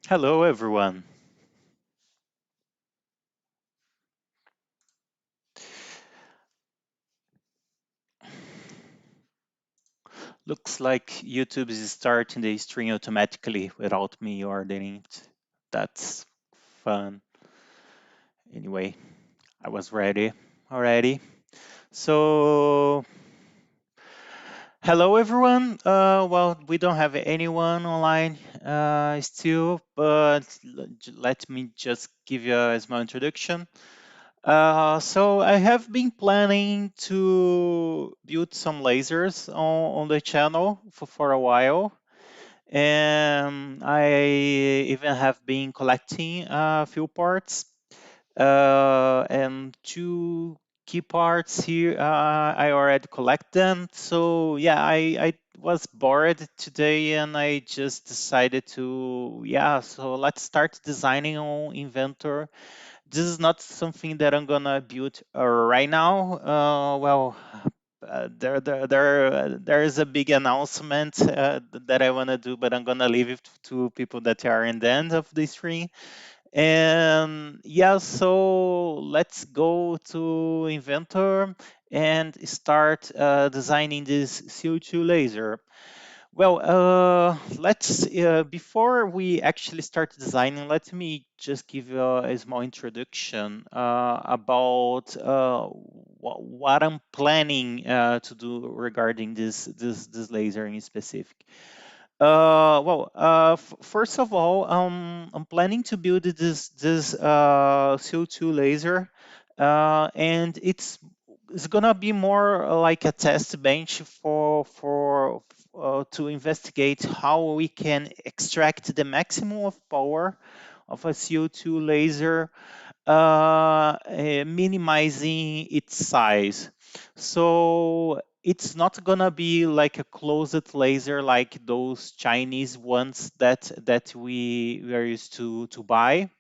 Hello, everyone. Looks like YouTube is starting the stream automatically without me ordering it. That's fun. Anyway, I was ready already. So, hello, everyone. Well, we don't have anyone online still, but let me just give you a small introduction. So I have been planning to build some lasers on the channel for a while, and I even have been collecting a few parts. And two key parts here, I already collect them. So yeah, I was bored today, and I just decided to so let's start designing on Inventor. This is not something that I'm gonna build right now. There is a big announcement that I wanna do, but I'm gonna leave it to people that are in the end of the stream. And yeah, so let's go to Inventor and start designing this CO2 laser. Well, let's before we actually start designing, let me just give you a small introduction about what I'm planning to do regarding this laser in specific. First of all, I'm planning to build this CO2 laser, and it's gonna be more like a test bench for to investigate how we can extract the maximum of power of a CO2 laser, minimizing its size. So it's not gonna be like a closed laser like those Chinese ones that we are used to buy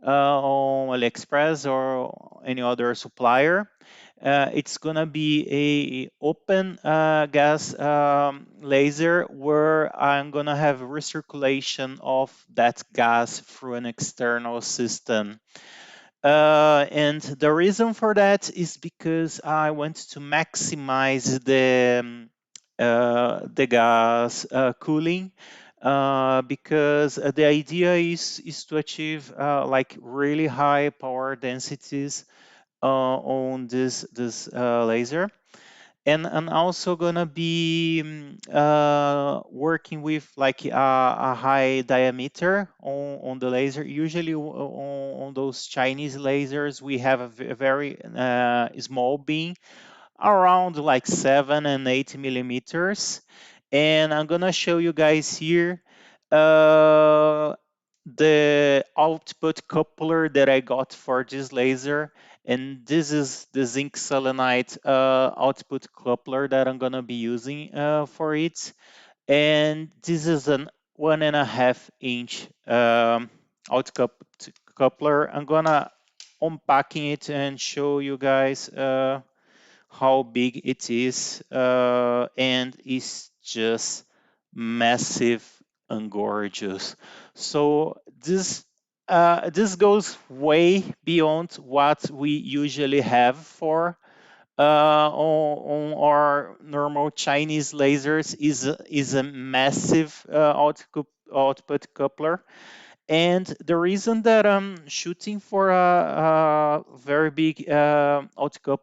on AliExpress or any other supplier. It's gonna be a open gas laser where I'm gonna have recirculation of that gas through an external system. And the reason for that is because I want to maximize the gas cooling, because the idea is to achieve like really high power densities on this laser. And I'm also gonna be working with like a high diameter on the laser. Usually on those Chinese lasers, we have a very small beam, around like 7 and 8 millimeters. And I'm gonna show you guys here uh, the output coupler that I got for this laser. And this is the zinc selenide output coupler that I'm gonna be using for it. And this is an 1.5 inch output coupler. I'm gonna unpacking it and show you guys how big it is, and it's just massive and gorgeous. So this goes way beyond what we usually have for on our normal Chinese lasers. Is a massive output coupler. And the reason that I'm shooting for a very big output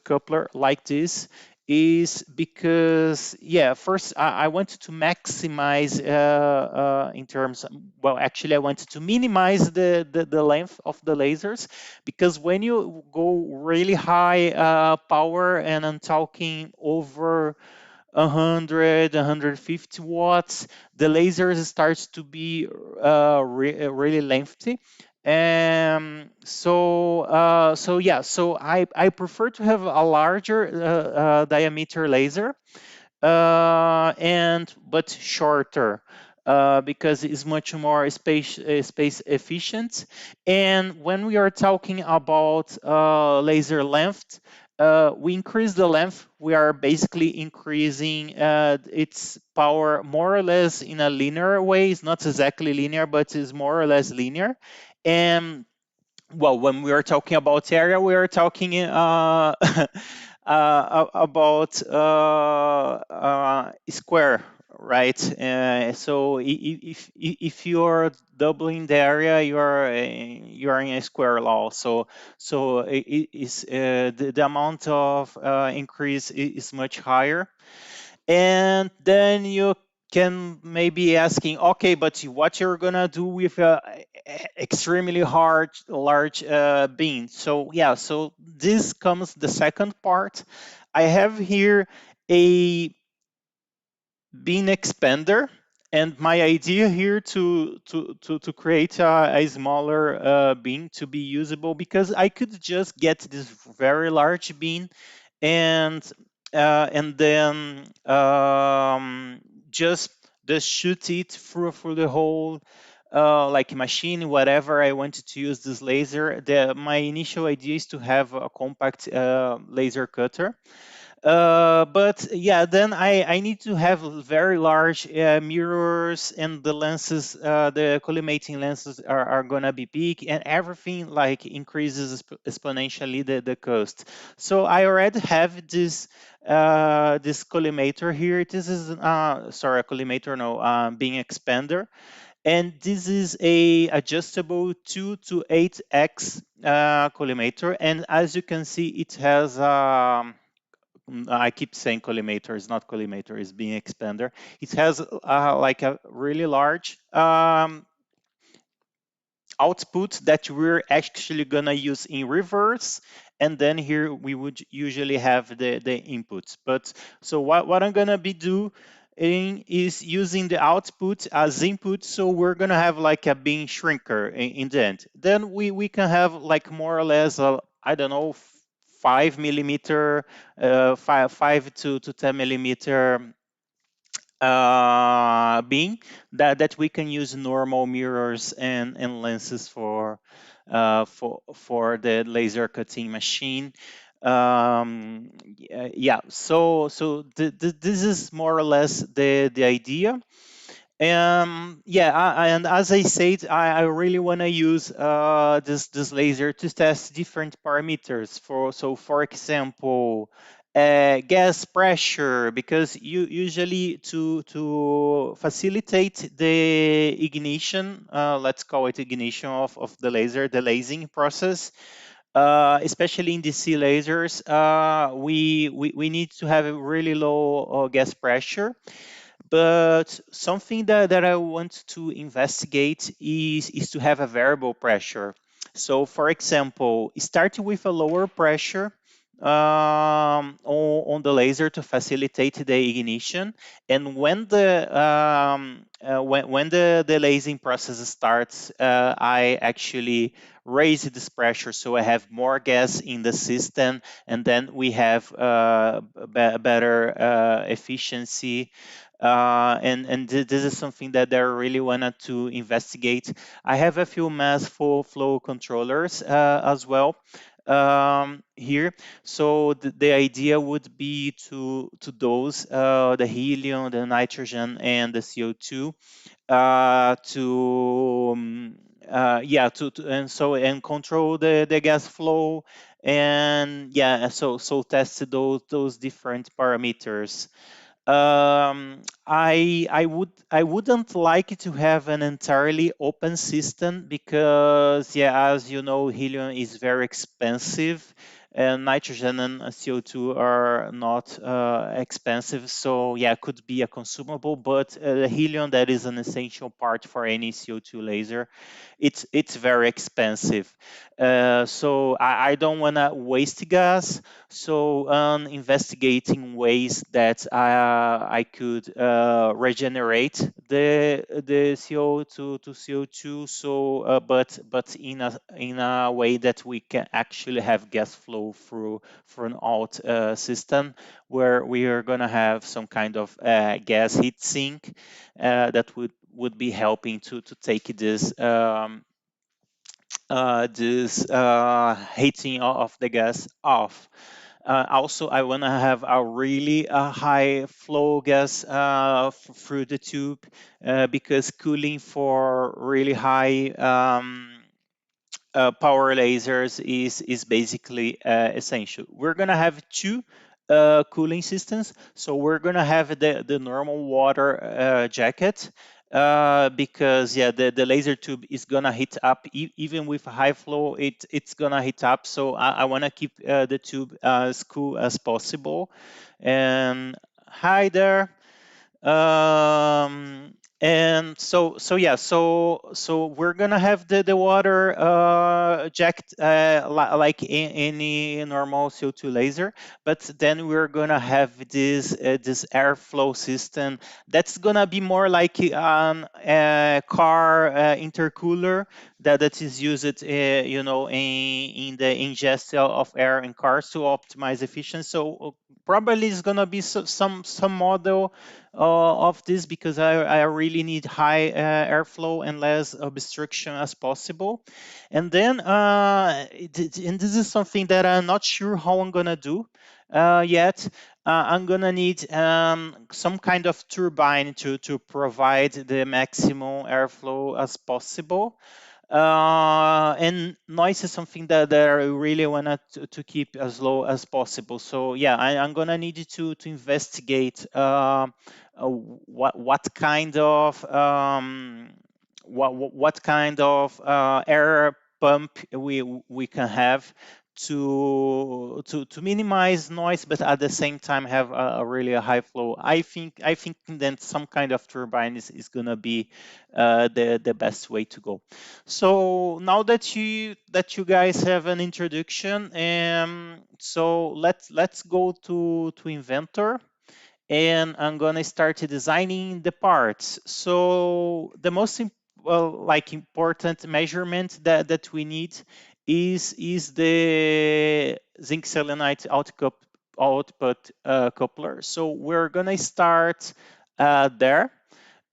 coupler like this is because, yeah, first I wanted to maximize in terms, well, actually I wanted to minimize the length of the lasers, because when you go really high power, and I'm talking over 150 watts, the laser starts to be really lengthy. So I prefer to have a larger diameter laser, and but shorter, because it's much more space efficient. And when we are talking about laser length, we increase the length, we are basically increasing its power more or less in a linear way. It's not exactly linear, but it's more or less linear. And well, when we are talking about area, we are talking about square, right? So if you're doubling the area, you're in a square law. So it is the amount of increase is much higher. And then you can maybe asking, okay, but what you're gonna do with a extremely hard large bean? So yeah, so this comes the second part. I have here a bean expander, and my idea here to create a smaller bean to be usable, because I could just get this very large bean and then just shoot it through the whole like machine, whatever I wanted to use this laser. My initial idea is to have a compact laser cutter. But yeah, then I need to have very large mirrors, and the lenses, the collimating lenses are gonna be big, and everything like increases exponentially the cost. So I already have this collimator here. This is sorry, a collimator, no, being expander, and this is a adjustable 2 to 8x collimator, and as you can see, it has I keep saying collimator. It's not collimator. It's being expander. It has like a really large output that we're actually gonna use in reverse, and then here we would usually have the inputs. But so what I'm gonna be doing is using the output as input, so we're gonna have like a bean shrinker in the end. Then we can have like more or less a, I don't know, 5 millimeter, 5 to 10 millimeter beam that we can use normal mirrors and lenses for the laser cutting machine. Yeah, so this is more or less the idea. Yeah, and as I said, I really want to use this laser to test different parameters. For example, gas pressure, because you usually to facilitate the ignition, let's call it ignition of the laser, the lasing process. Especially in DC lasers, we need to have a really low gas pressure. But something that I want to investigate is to have a variable pressure. So, for example, starting with a lower pressure on the laser to facilitate the ignition, and when when the lasing process starts, I actually raise this pressure, so I have more gas in the system, and then we have better efficiency. This is something that I really wanted to investigate. I have a few mass flow controllers as well here. So the idea would be to dose the helium, the nitrogen, and the CO2 yeah, and so and control the gas flow, and yeah, so test those different parameters. I wouldn't like to have an entirely open system, because yeah, as you know, helium is very expensive, and nitrogen and CO2 are not expensive. So yeah, could be a consumable, but the helium, that is an essential part for any CO2 laser, it's very expensive. So I don't want to waste gas. So investigating ways that I could regenerate the CO2 to CO2. So but in a way that we can actually have gas flow through an alt system, where we are gonna have some kind of gas heat sink that would be helping to take this heating of the gas off. Also, I want to have a really high flow gas through the tube, because cooling for really high power lasers is basically essential. We're gonna have two cooling systems. So we're gonna have the normal water jacket, because yeah, the laser tube is gonna heat up even with high flow. It's gonna heat up. So I want to keep the tube as cool as possible. And hi there. And so yeah, so we're gonna have the water jacked like in any normal CO2 laser, but then we're gonna have this airflow system that's gonna be more like a car intercooler that is used in the ingest of air in cars to optimize efficiency. So probably it's gonna be some model of this, because I really need high airflow and less obstruction as possible. And then, and this is something that I'm not sure how I'm gonna do yet. I'm gonna need some kind of turbine to provide the maximum airflow as possible. And noise is something that I really want to keep as low as possible. So yeah, I'm gonna need to investigate what kind of what kind of air pump we can have to minimize noise, but at the same time have a really high flow. I think then some kind of turbine is gonna be the best way to go. So now that you guys have an introduction, so let's go to Inventor, and I'm gonna start designing the parts. So the most important measurement that we need is the zinc selenide output coupler. So we're gonna start there.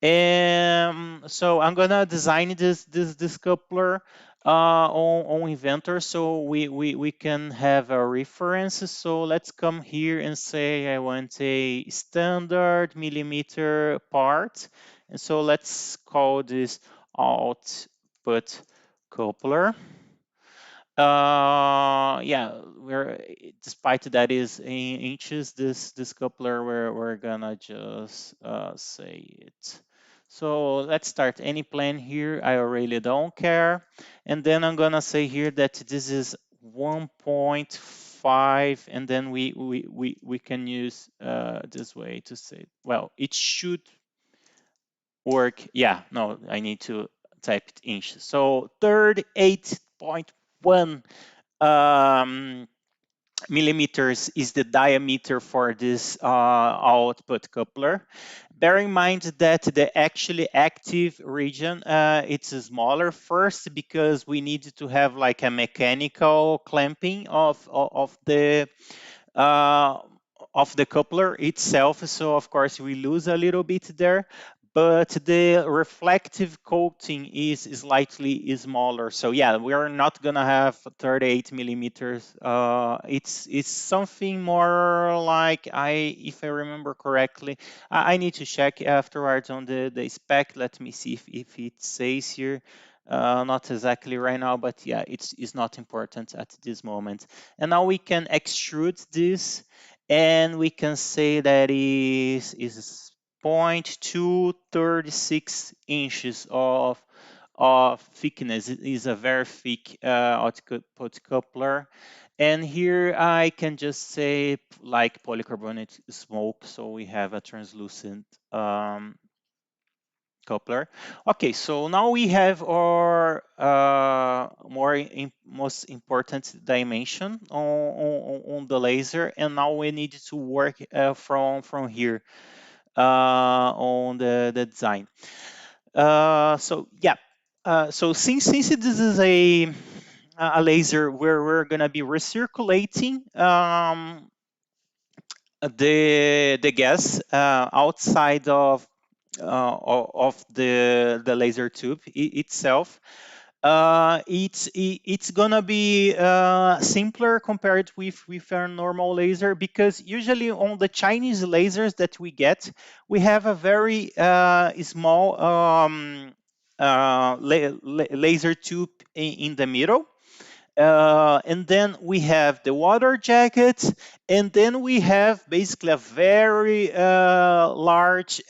So I'm gonna design this coupler on Inventor, so we can have a reference. So let's come here and say I want a standard millimeter part, and so let's call this output coupler. Yeah, we're despite that is in inches, this coupler, we're gonna just say it. So let's start any plan here. I really don't care. And then I'm gonna say here that this is 1.5, and then we can use this way to say, well, it should work. Yeah, no, I need to type it inches. So 38.1 millimeters is the diameter for this output coupler. Bear in mind that the actually active region, it's smaller first, because we need to have like a mechanical clamping uh, of the coupler itself. So of course we lose a little bit there, but the reflective coating is slightly smaller. So yeah, we are not gonna have 38 millimeters. It's something more like, if I remember correctly, I need to check afterwards on the spec. Let me see if it says here. Not exactly right now, but yeah, it's not important at this moment. And now we can extrude this, and we can say that is 0.236 inches of thickness. It is a very thick output coupler. And here I can just say like polycarbonate smoke, so we have a translucent coupler. Okay, so now we have our most important dimension on the laser, and now we need to work from here on the design. So yeah, so since this is a laser where we're gonna be recirculating the gas outside of the laser tube itself. It's gonna be simpler compared with our normal laser, because usually on the Chinese lasers that we get, we have a very small laser tube in the middle, and then we have the water jacket, and then we have basically a very large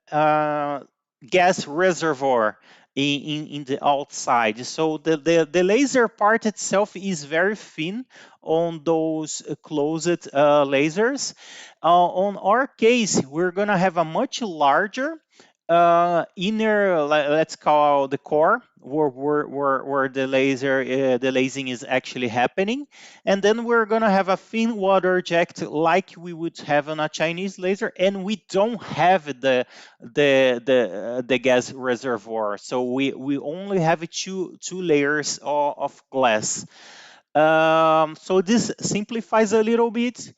gas reservoir in the outside. So the laser part itself is very thin on those closed lasers. On our case, we're going to have a much larger inner, let's call the core, where the laser the lasing is actually happening, and then we're going to have a thin water jet like we would have on a Chinese laser, and we don't have the gas reservoir, so we only have two layers of glass. So this simplifies a little bit.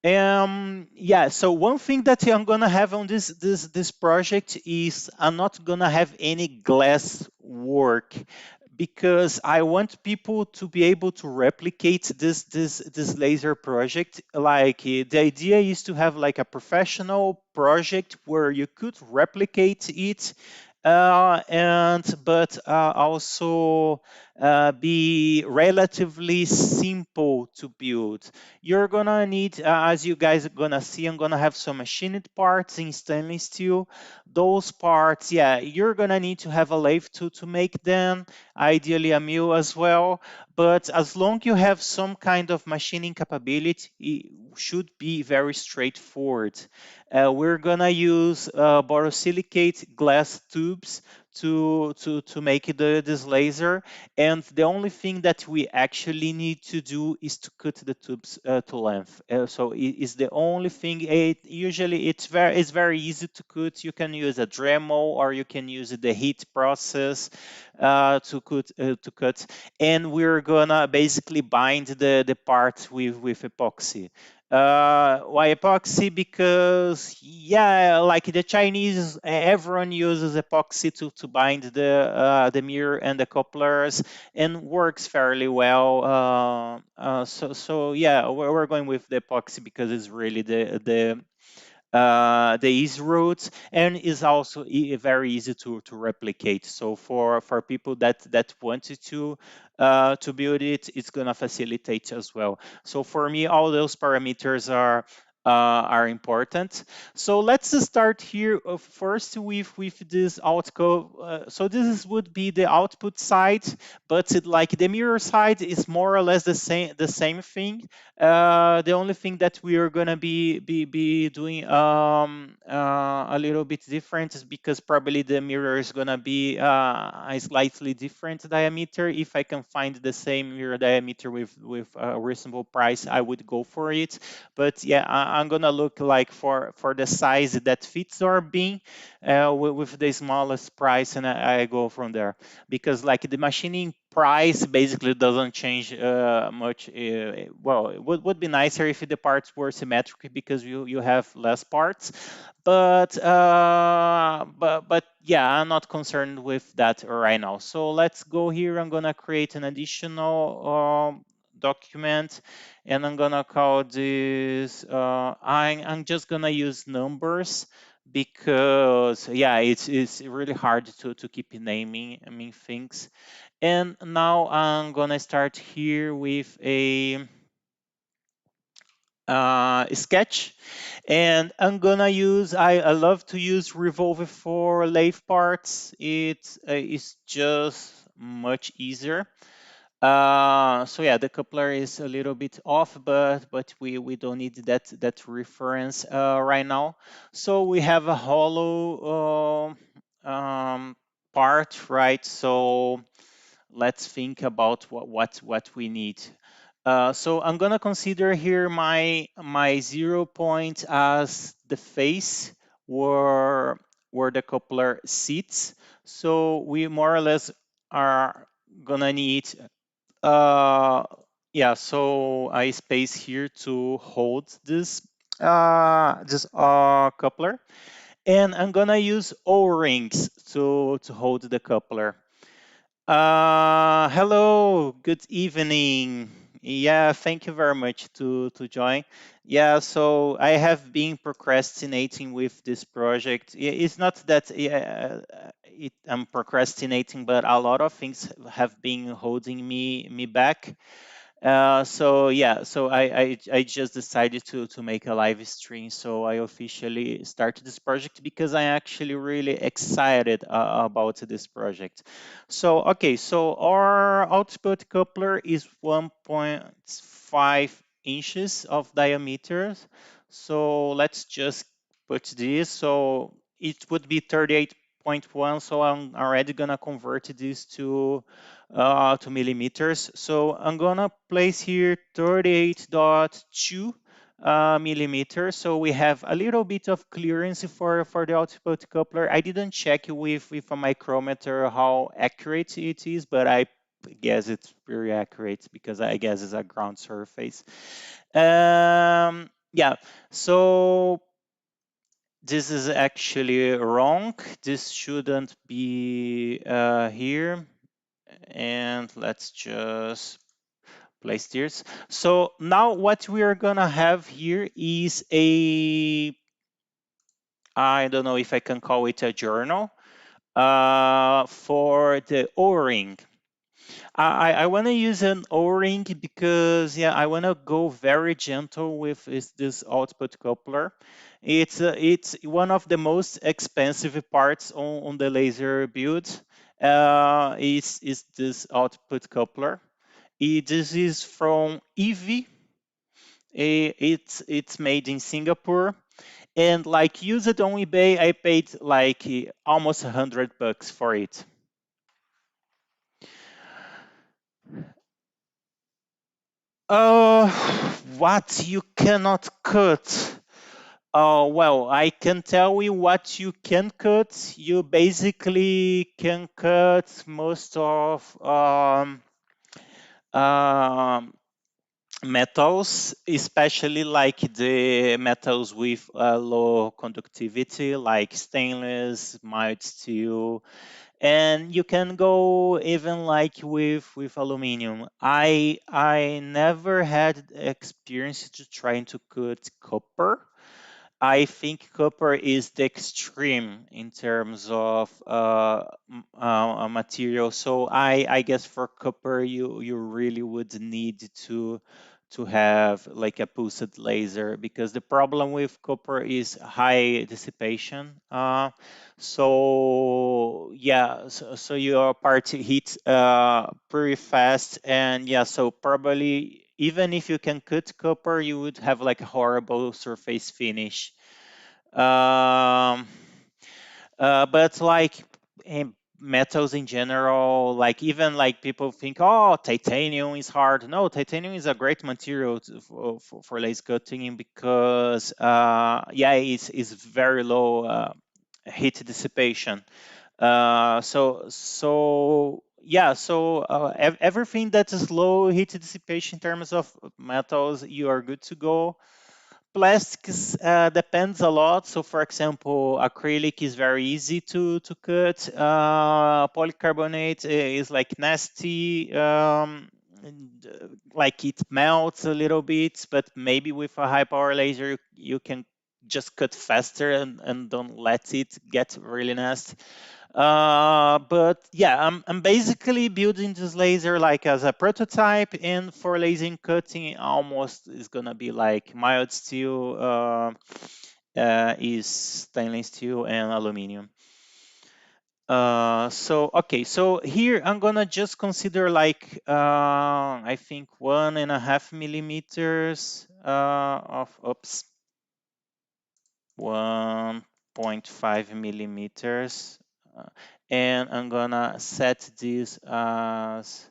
Yeah, so one thing that I'm gonna have on this project is I'm not gonna have any glass work, because I want people to be able to replicate this laser project. Like the idea is to have like a professional project where you could replicate it, and but also be relatively simple to build. You're gonna need, as you guys are gonna see, I'm gonna have some machined parts in stainless steel. Those parts, yeah, you're gonna need to have a lathe to make them, ideally a mill as well. But as long you have some kind of machining capability, it should be very straightforward. We're gonna use borosilicate glass tubes to make this laser, and the only thing that we actually need to do is to cut the tubes to length. So it is the only thing. Usually it's very easy to cut. You can use a Dremel, or you can use the heat process to cut, and we're gonna basically bind the part with epoxy. Why epoxy? Because yeah, like the Chinese, everyone uses epoxy to bind the mirror and the couplers, and works fairly well. So yeah, we're going with the epoxy because it's really the easy route, and is also very easy to replicate. So for people that wanted to build it, it's gonna facilitate as well. So for me, all those parameters are important. So let's start here first with this outcome. So would be the output side, but like the mirror side is more or less the same thing. The only thing that we are gonna be doing a little bit different is because probably the mirror is gonna be a slightly different diameter. If I can find the same mirror diameter with a reasonable price, I would go for it. But yeah, I'm gonna look like for the size that fits our beam, with the smallest price, and I go from there, because like the machining price basically doesn't change much. Well, it would be nicer if the parts were symmetric, because you have less parts, but yeah, I'm not concerned with that right now. So let's go here. I'm gonna create an additional document, and I'm gonna call this I'm just gonna use numbers, because yeah, it's really hard to keep naming, I mean, things. And now I'm gonna start here with a sketch, and I'm gonna use, I love to use revolver for lathe parts. It's just much easier. So yeah, the coupler is a little bit off, but we don't need that reference right now. So we have a hollow part, right? So let's think about what we need. So I'm gonna consider here my 0 point as the face where the coupler sits. So we more or less are gonna need yeah, so I space here to hold this coupler, and I'm gonna use O-rings to hold the coupler. Hello, good evening. Yeah, thank you very much to join. Yeah, so I have been procrastinating with this project. It's not that I'm procrastinating, but a lot of things have been holding me back. So yeah, so I just decided to make a live stream. So I officially started this project because I'm actually really excited about this project. So okay, so our output coupler is 1.5 inches of diameter. So let's just put this. So it would be 38.1. So I'm already gonna convert this to millimeters. So I'm gonna place here 38.2 millimeters. So we have a little bit of clearance for the output coupler. I didn't check with a micrometer how accurate it is, but I guess it's very accurate because I guess it's a ground surface. Yeah, so this is actually wrong. This shouldn't be here. And let's just place this. So now what we are gonna have here is I don't know if I can call it a journal for the O-ring. I want to use an O-ring because yeah, I want to go very gentle with this output coupler. It's one of the most expensive parts on the laser build. Is this output coupler. This is from EV. It's made in Singapore, and like used on eBay, I paid like almost $100 for it. Uh, what you cannot cut? Well, I can tell you what you can cut. You basically can cut most of um, metals, especially like the metals with low conductivity, like stainless, mild steel, and you can go even like with aluminum. I never had experience to trying to cut copper. I think copper is the extreme in terms of material. So I guess for copper you really would need to have like a pulsed laser because the problem with copper is high dissipation. So yeah, so your part hits pretty fast, and yeah, so probably even if you can cut copper, you would have like a horrible surface finish. Um, but like metals in general, like even like people think, oh, titanium is hard. No, titanium is a great material for laser cutting because yeah, it's very low heat dissipation. So yeah, so everything that is low heat dissipation in terms of metals, you are good to go. Plastics depends a lot. So, for example, acrylic is very easy to cut. Polycarbonate is like nasty, and, like it melts a little bit, but maybe with a high power laser, you can just cut faster and don't let it get really nasty. But yeah, I'm basically building this laser like as a prototype, and for laser cutting, almost is gonna be like mild steel, is stainless steel and aluminum. So okay, so here I'm gonna just consider like I think 1.5 millimeters of oops 1.5 millimeters, uh, and I'm gonna set this as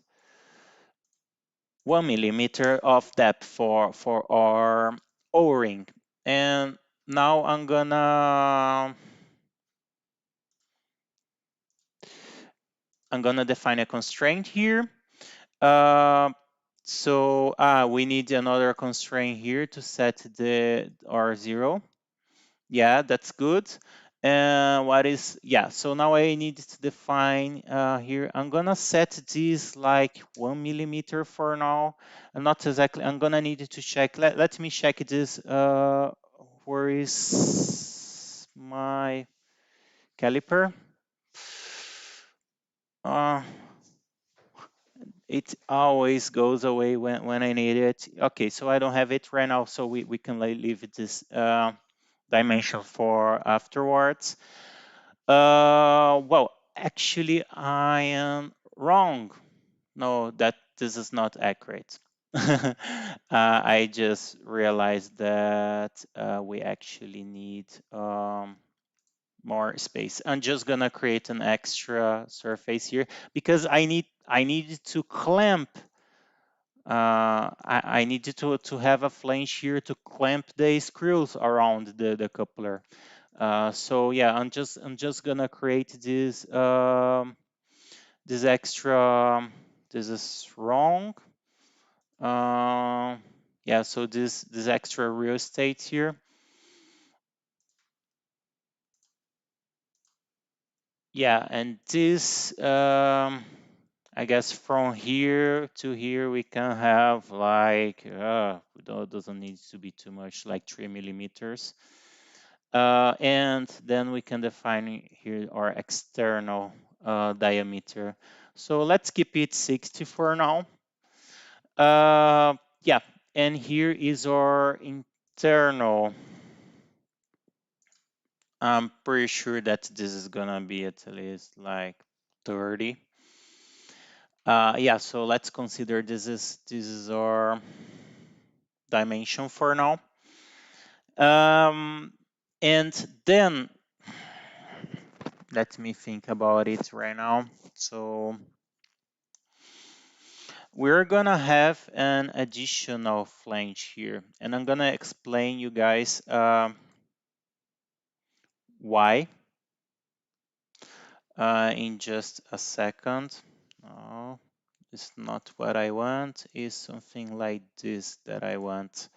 1 millimeter of depth for our O-ring. And now I'm gonna define a constraint here. Uh, so we need another constraint here to set the R0. Yeah, that's good. And what is, yeah, so now I need to define here. I'm gonna set this like 1 millimeter for now. Not exactly, I'm gonna need to check. Let me check this. Where is my caliper? Uh, it always goes away when I need it. Okay, so I don't have it right now, so we can like leave this dimension for afterwards. Well, actually, I am wrong. No, that this is not accurate. I just realized that we actually need more space. I'm just gonna create an extra surface here because I need to clamp. I needed to have a flange here to clamp the screws around the coupler. So yeah, I'm just gonna create this extra. This is wrong. Uh, yeah, so this extra real estate here. Yeah, and this I guess from here to here we can have like doesn't need to be too much, like 3 millimeters. And then we can define here our external diameter. So let's keep it 60 for now. Yeah, and here is our internal. I'm pretty sure that this is gonna be at least like 30. Yeah, so let's consider this is our dimension for now. And then let me think about it right now. So we're gonna have an additional flange here, and I'm gonna explain you guys why in just a second. No, it's not what I want. It's something like this that I want.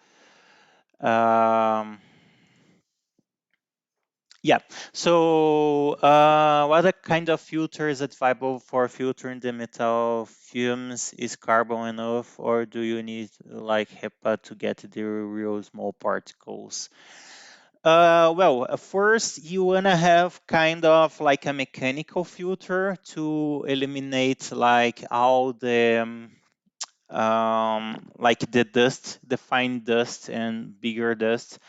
Yeah, so what kind of filter is advisable for filtering the metal fumes? Is carbon enough, or do you need like HEPA to get the real small particles? Well, first you wanna have kind of like a mechanical filter to eliminate like all the like the dust, the fine dust and bigger dust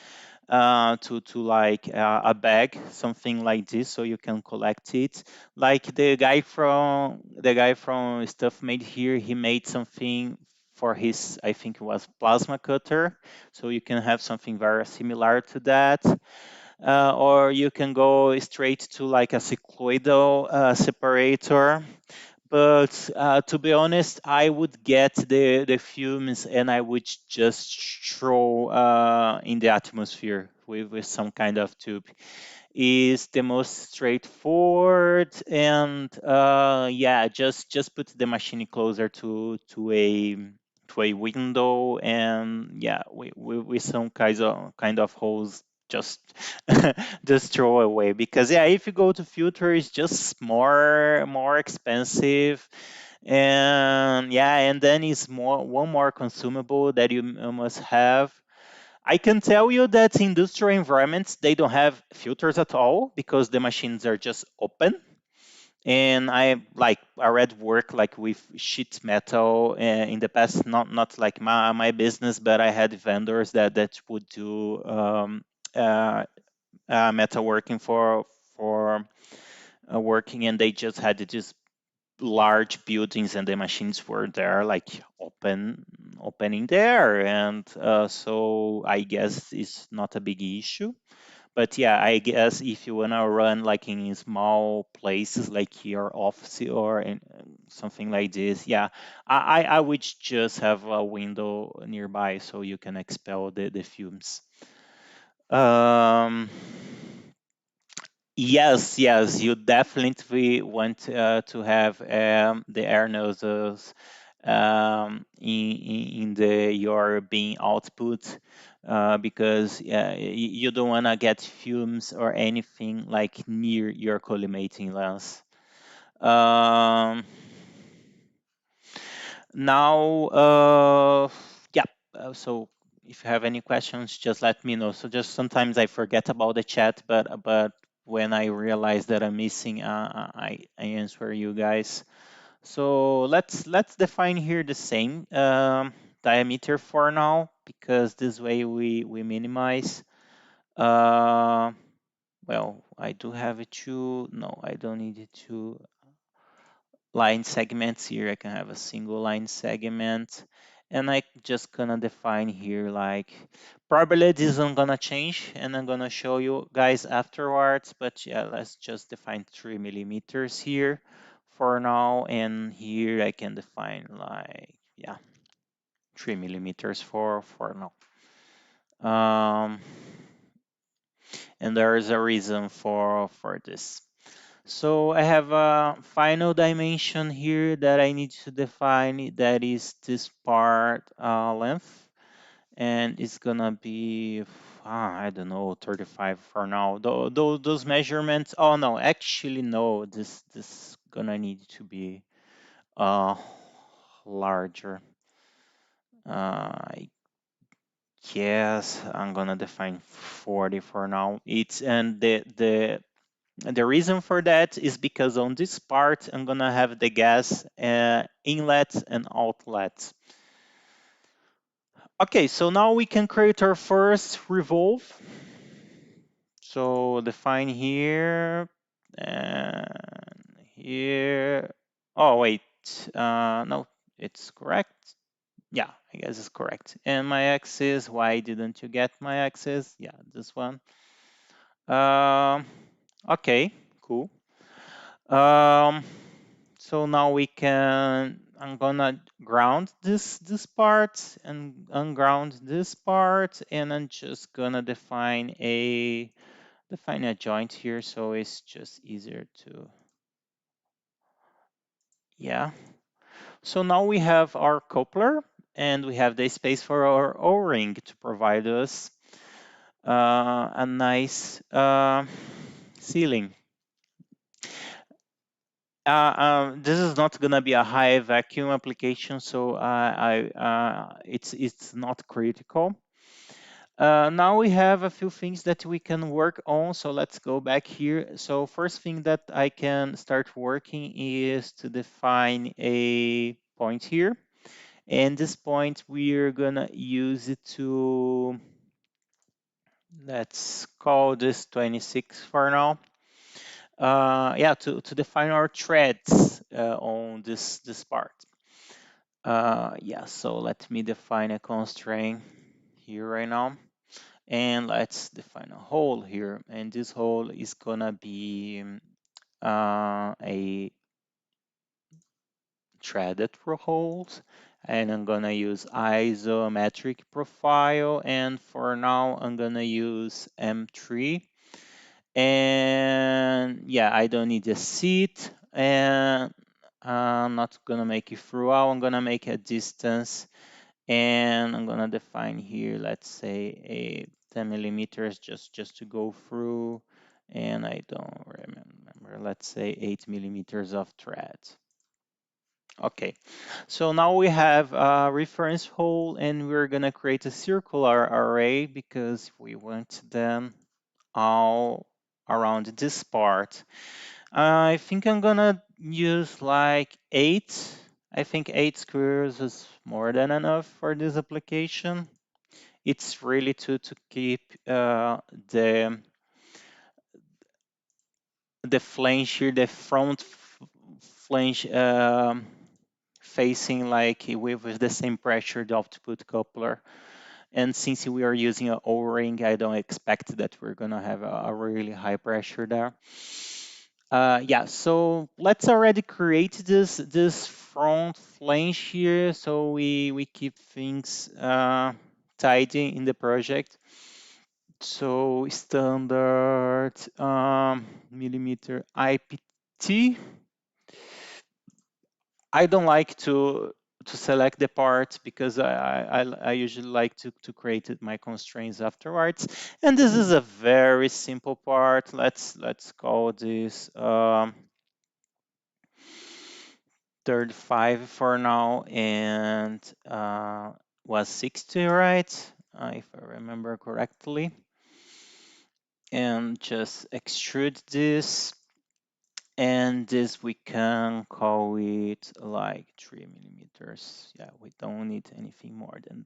to like a bag, something like this, so you can collect it. Like the guy from Stuff Made Here, he made something for his, I think it was plasma cutter, so you can have something very similar to that. Or you can go straight to like a cycloidal separator, but to be honest, I would get the fumes and I would just throw in the atmosphere with some kind of tube. Is the most straightforward, and yeah, just put the machine closer to a window, and yeah, with some kind of holes, just just throw away, because yeah, if you go to filter, it's just more expensive, and yeah, and then it's one more consumable that you must have. I can tell you that in industrial environments they don't have filters at all because the machines are just open. And I like already work like with sheet metal in the past, not like my business, but I had vendors that would do uh, metal working for working, and they just had this large buildings and the machines were there like opening there, and so I guess it's not a big issue. But yeah, I guess if you want to run like in small places like your office or in something like this, yeah, I would just have a window nearby so you can expel the fumes. um Yes, yes, you definitely want to have the air nozzles in the your beam output. because you don't want to get fumes or anything like near your collimating lens. Um, Now, yeah, so if you have any questions, just let me know. So just sometimes I forget about the chat, but when I realize that I'm missing, I answer you guys. So let's define here the same diameter for now, because this way we minimize. Uh, well, I do have it two. No, I don't need it to line segments here. I can have a single line segment, and I just gonna define here like probably this isn't gonna change, and I'm gonna show you guys afterwards. But yeah, let's just define 3 millimeters here for now, and here I can define like, yeah, 3 millimeters for now. And there is a reason for this. So I have a final dimension here that I need to define, that is this part length, and it's gonna be, I don't know, 35 for now. Those measurements, oh no, actually no, this gonna need to be uh larger. I guess I'm gonna define 40 for now. It's, and the reason for that is because on this part, I'm gonna have the gas inlet and outlet. Okay, so now we can create our first revolve. So define here and here. Oh wait, no, it's correct. Yeah, I guess it's correct. And my axis, why didn't you get my axis? Yeah, this one. Um, okay, cool. Um, so now we can, I'm gonna ground this part and unground this part, and I'm just gonna define a joint here, so it's just easier to, yeah. So now we have our coupler, and we have the space for our O-ring to provide us a nice sealing. This is not gonna be a high vacuum application, so it's not critical. Now we have a few things that we can work on, so let's go back here. So first thing that I can start working is to define a point here, and this point we're gonna use it to, let's call this 26 for now. Yeah, to define our threads on this part. Yeah, so let me define a constraint here right now, and let's define a hole here, and this hole is gonna be a threaded holes, and I'm gonna use isometric profile, and for now I'm gonna use M3. And yeah, I don't need a seat, and I'm not gonna make it throughout. I'm gonna make a distance, and I'm gonna define here, let's say a 10 millimeters just to go through, and I don't remember, let's say 8 millimeters of thread. Okay, so now we have a reference hole, and we're gonna create a circular array because we want them all around this part. I think I'm gonna use like 8. I think 8 squares is more than enough for this application. It's really to keep the flange here, the front flange facing like with the same pressure, the output coupler. And since we are using an O-ring, I don't expect that we're gonna have a really high pressure there. Yeah, so let's already create this front flange here, so we keep things tidy in the project. So standard millimeter IPT. I don't like to select the part, because I usually like to create my constraints afterwards. And this is a very simple part. Let's call this 35 for now, and was 60, right? If I remember correctly. And just extrude this, and this we can call it like 3 millimeters. Yeah, we don't need anything more than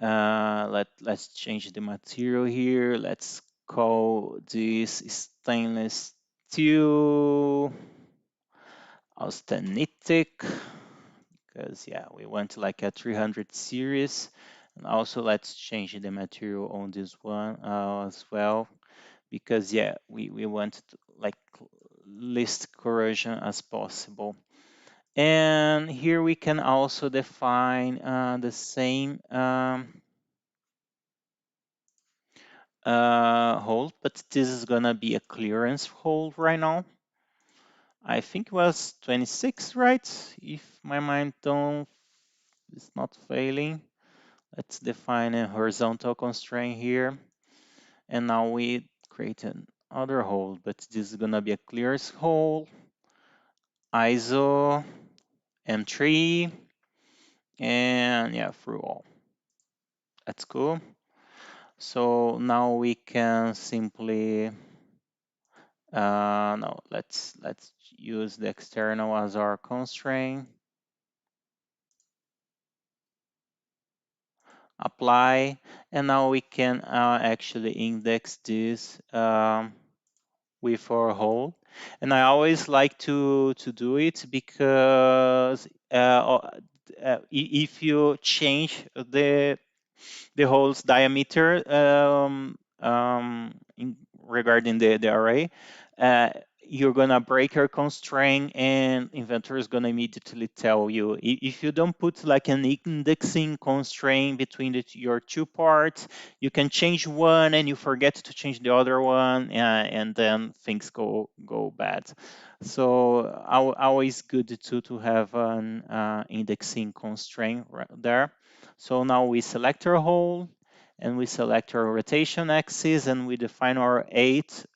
that. Let's change the material here. Let's call this stainless steel austenitic, because yeah, we want like a 300 series. And also let's change the material on this one as well, because yeah, we want to like least corrosion as possible. And here we can also define the same hole, but this is gonna be a clearance hole right now. I think it was 26, right? If my mind don't is not failing. Let's define a horizontal constraint here. And now we create another hole, but this is gonna be a clearance hole. ISO M3, and yeah, through all. That's cool. So now we can simply no, let's use the external as our constraint. Apply, and now we can actually index this with our hole. And I always like to do it, because if you change the hole's diameter regarding the array, uh, you're gonna break your constraint, and inventor is gonna immediately tell you. If you don't put like an indexing constraint between your two parts, you can change one and you forget to change the other one, and then things go bad. So always good to have an indexing constraint right there. So now we select our hole, and we select our rotation axis, and we define our 8.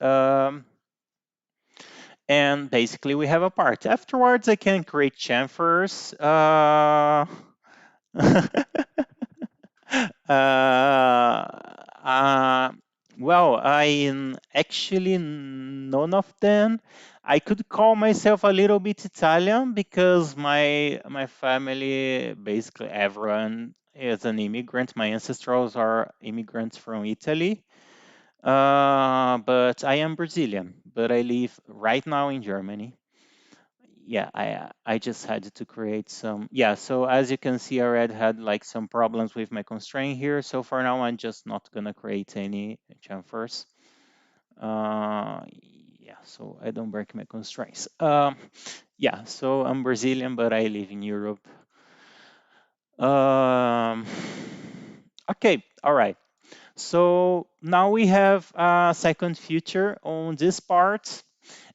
And basically we have a part. Afterwards, I can create chamfers. uh, uh, well, I actually none of them. I could call myself a little bit Italian, because my family, basically everyone, is an immigrant. My ancestors are immigrants from Italy. But I am Brazilian, but I live right now in Germany. Yeah, I just had to create some. Yeah, so as you can see, I already had like some problems with my constraint here. So for now, I'm just not gonna create any chamfers. Yeah, so I don't break my constraints. Yeah, so I'm Brazilian, but I live in Europe. Um, okay, all right. So now we have a second feature on this part.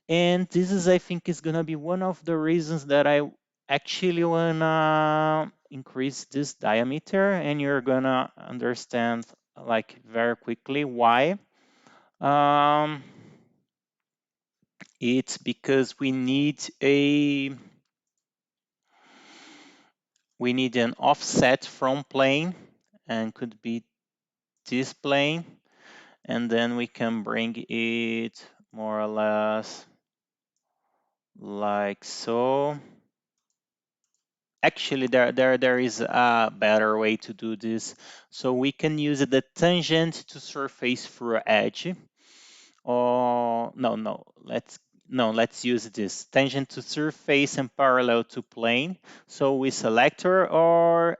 And this is, I think, is gonna be one of the reasons that I actually wanna increase this diameter, and you're gonna understand like very quickly why. Um, it's because we need an offset from plane, and could be this plane, and then we can bring it more or less like so. Actually, there is a better way to do this. So we can use the tangent to surface through edge. Or let's use this tangent to surface and parallel to plane. So we select our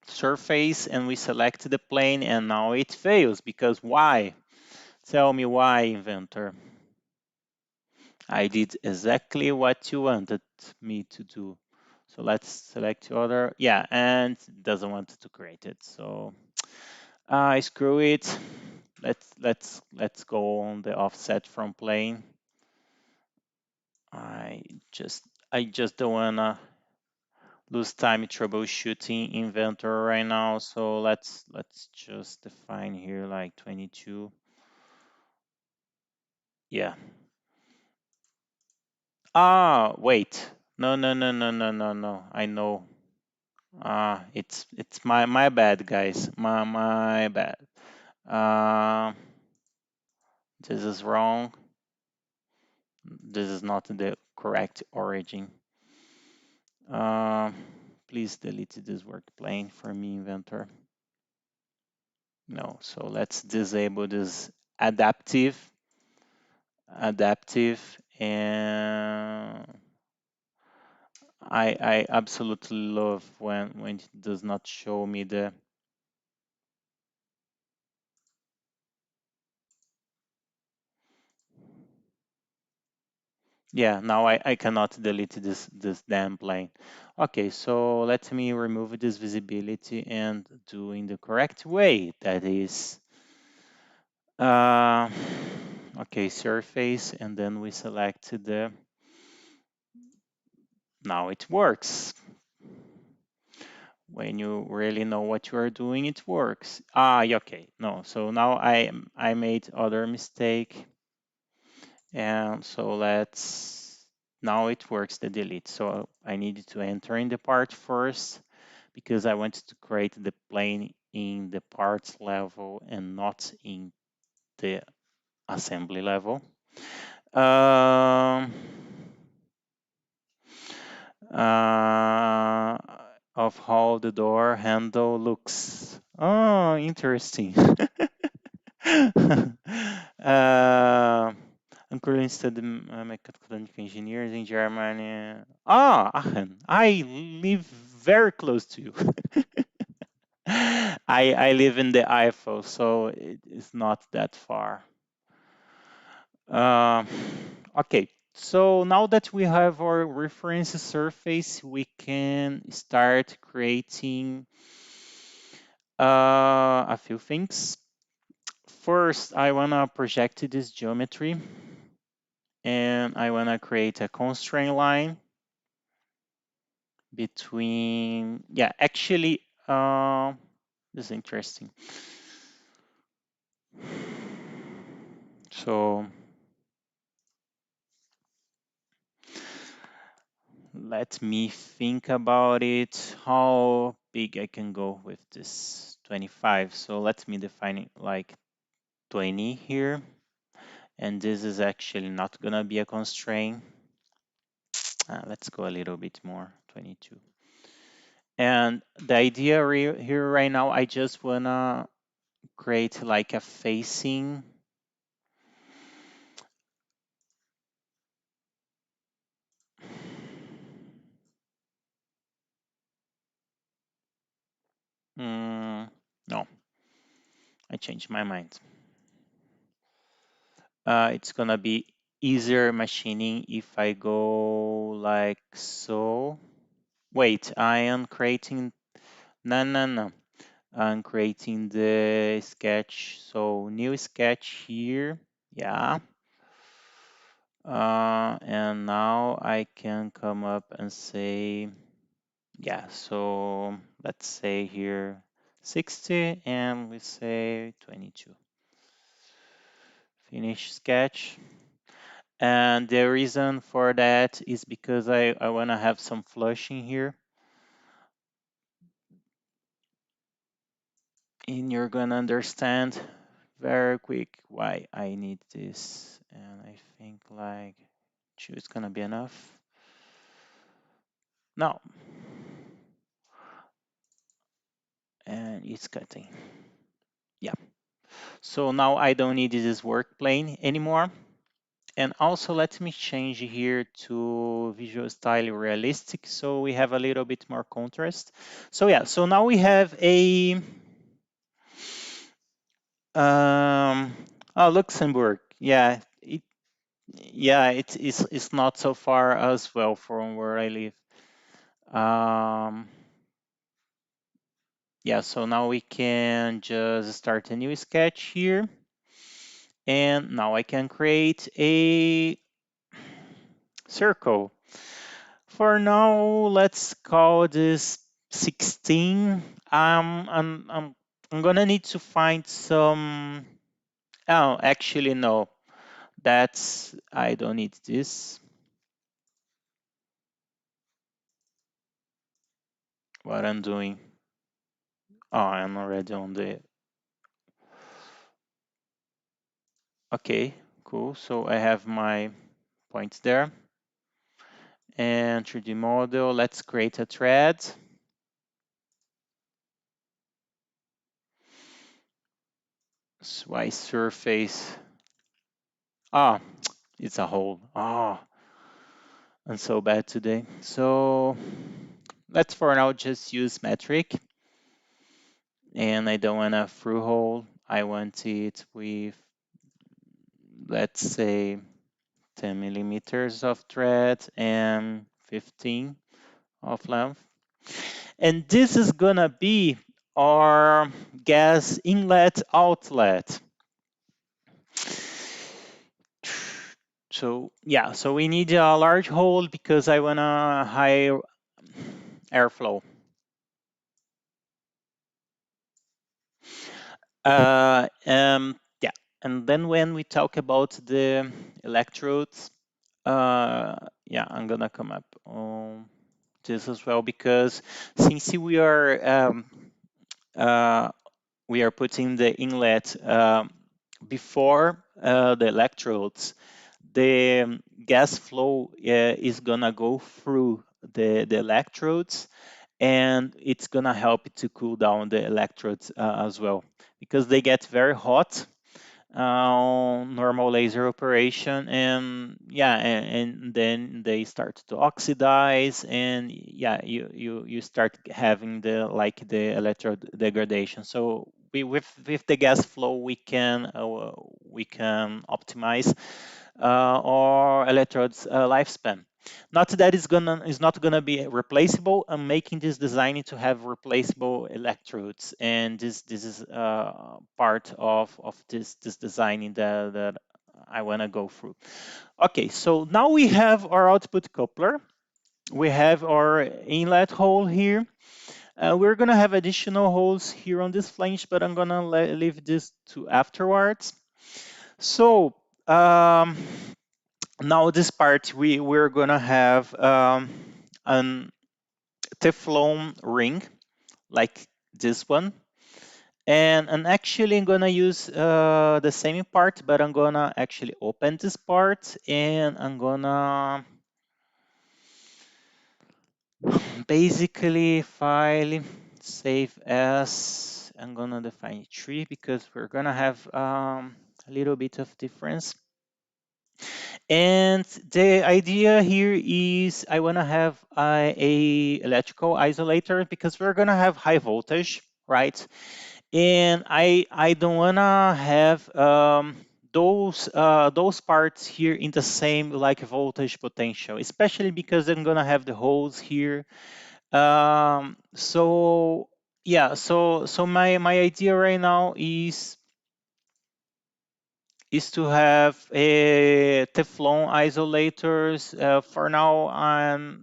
surface, and we select the plane, and now it fails, because why? Tell me why, inventor. I did exactly what you wanted me to do. So let's select other. Yeah, and doesn't want to create it. So screw it. Let's go on the offset from plane. I just I just don't wanna lose time troubleshooting inventor right now. So let's just define here like 22. Yeah. Ah, wait. No, no, no, no, no, no, no. I know. It's my bad, guys. My bad. Uh, this is wrong. This is not the correct origin. Uh, please delete this work plane for me, inventor. No, so let's disable this adaptive, and I absolutely love when it does not show me the. Yeah, now I cannot delete this damn plane. Okay, so let me remove this visibility and do in the correct way. That is, uh, okay, surface, and then we select the. Now it works. When you really know what you are doing, it works. Okay, no. So now I made other mistake, and so now it works the delete. So I needed to enter in the part first because I wanted to create the plane in the parts level and not in the assembly level. Um, uh, of how the door handle looks. Oh, interesting. uh, I'm currently studying mechatronic engineers in Germany. Aachen. I live very close to you. I live in the Eiffel, so it is not that far. Um, okay, so now that we have our reference surface, we can start creating a few things. First, I want to project this geometry, and I want to create a constraint line between, yeah, actually, this is interesting. So let me think about it, how big I can go with this 25. So let me define it like 20 here. And this is actually not gonna be a constraint. Let's go a little bit more, 22. And the idea here right now, I just wanna create like a facing. No, I changed my mind. It's gonna be easier machining if I go like so. Wait, I am creating, no. I'm creating the sketch. So new sketch here. Yeah. And now I can come up and say, yeah, so let's say here 60 and we say 22. Finish sketch. And the reason for that is because I want to have some flushing here. And you're going to understand very quick why I need this. And I think like 2 is going to be enough. No. And it's cutting. Yeah. So now I don't need this work plane anymore. And also let me change here to visual style realistic so we have a little bit more contrast. So yeah, so now we have a Luxembourg. Yeah, it's not so far as well from where I live. Yeah, so now we can just start a new sketch here. And now I can create a circle. For now, let's call this 16. I'm gonna need to find some. Oh, actually, no. I don't need this. What I'm doing. Oh, I'm already on the. Okay, cool. So I have my points there. And 3D model, let's create a thread. Y surface. Ah, it's a hole. Ah, I'm so bad today. So let's for now just use metric. And I don't want a through hole. I want it with, let's say, 10 millimeters of thread and 15 of length. And this is gonna be our gas inlet outlet. So yeah, so we need a large hole because I want a high airflow. Yeah, and then when we talk about the electrodes, yeah, I'm gonna come up on this as well because since we are putting the inlet before the electrodes, the gas flow is gonna go through the electrodes, and it's gonna help to cool down the electrodes as well because they get very hot normal laser operation, and yeah, and then they start to oxidize, and yeah, you start having the electrode degradation. So with the gas flow we can optimize or electrodes lifespan. Not that is not gonna be replaceable. I'm making this design to have replaceable electrodes, and this is part of this designing that I want to go through. Okay, so now we have our output coupler. We have our inlet hole here. We're gonna have additional holes here on this flange, but I'm gonna leave this to afterwards. So now this part we're gonna have an Teflon ring like this one, and I'm actually gonna use the same part, but I'm gonna actually open this part, and I'm gonna basically file save as. I'm gonna define tree because we're gonna have a little bit of difference. And the idea here is I want to have a electrical isolator because we're going to have high voltage, right? And I don't want to have those parts here in the same like voltage potential, especially because I'm going to have the holes here. So yeah, so my idea right now is to have a Teflon isolators. For now, I'm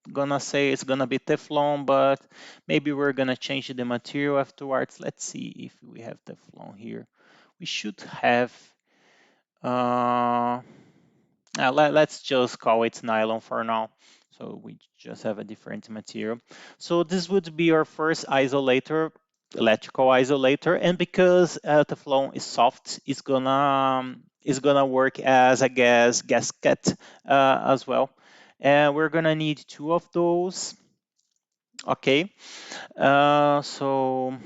gonna say it's gonna be Teflon, but maybe we're gonna change the material afterwards. Let's see if we have Teflon here. We should have. Uh, let's just call it nylon for now. So we just have a different material. So this would be our first isolator, electrical isolator, and because Teflon is soft, it's gonna work as a gasket as well. And we're gonna need two of those. Okay. So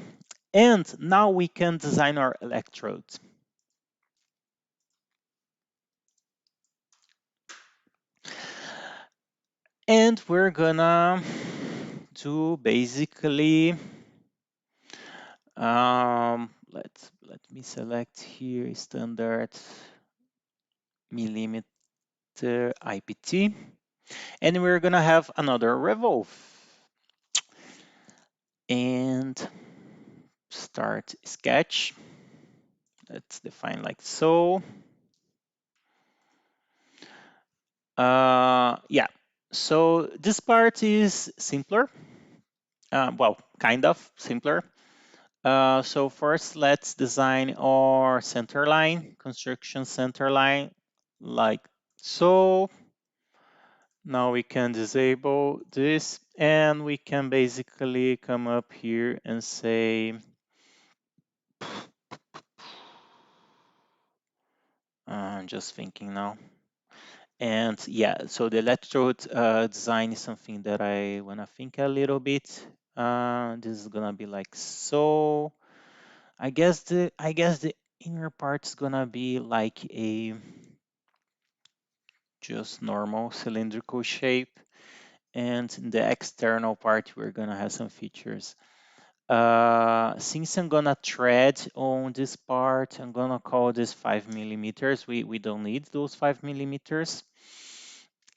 and now we can design our electrodes. And we're gonna do basically, let me select here standard millimeter IPT, and we're gonna have another revolve and start sketch. Let's define like so. Yeah, so this part is simpler. Well, kind of simpler. So first, let's design our center line, construction center line, like so. Now we can disable this, and we can basically come up here and say, I'm just thinking now. And yeah, so the electrode design is something that I wanna think a little bit. This is gonna be like so. I guess the inner part is gonna be like a just normal cylindrical shape, and in the external part we're gonna have some features. Since I'm gonna thread on this part, I'm gonna call this 5 millimeters. We don't need those 5 millimeters.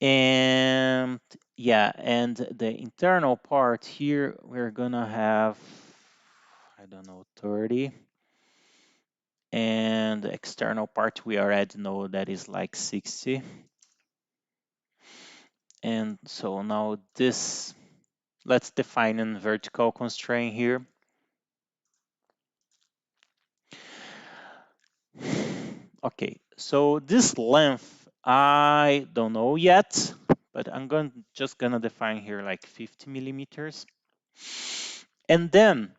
And yeah, and the internal part here, we're gonna have, I don't know, 30. And the external part, we already know that is like 60. And so now this, let's define a vertical constraint here. Okay, so this length, I don't know yet, but just gonna define here like 50 millimeters. And then,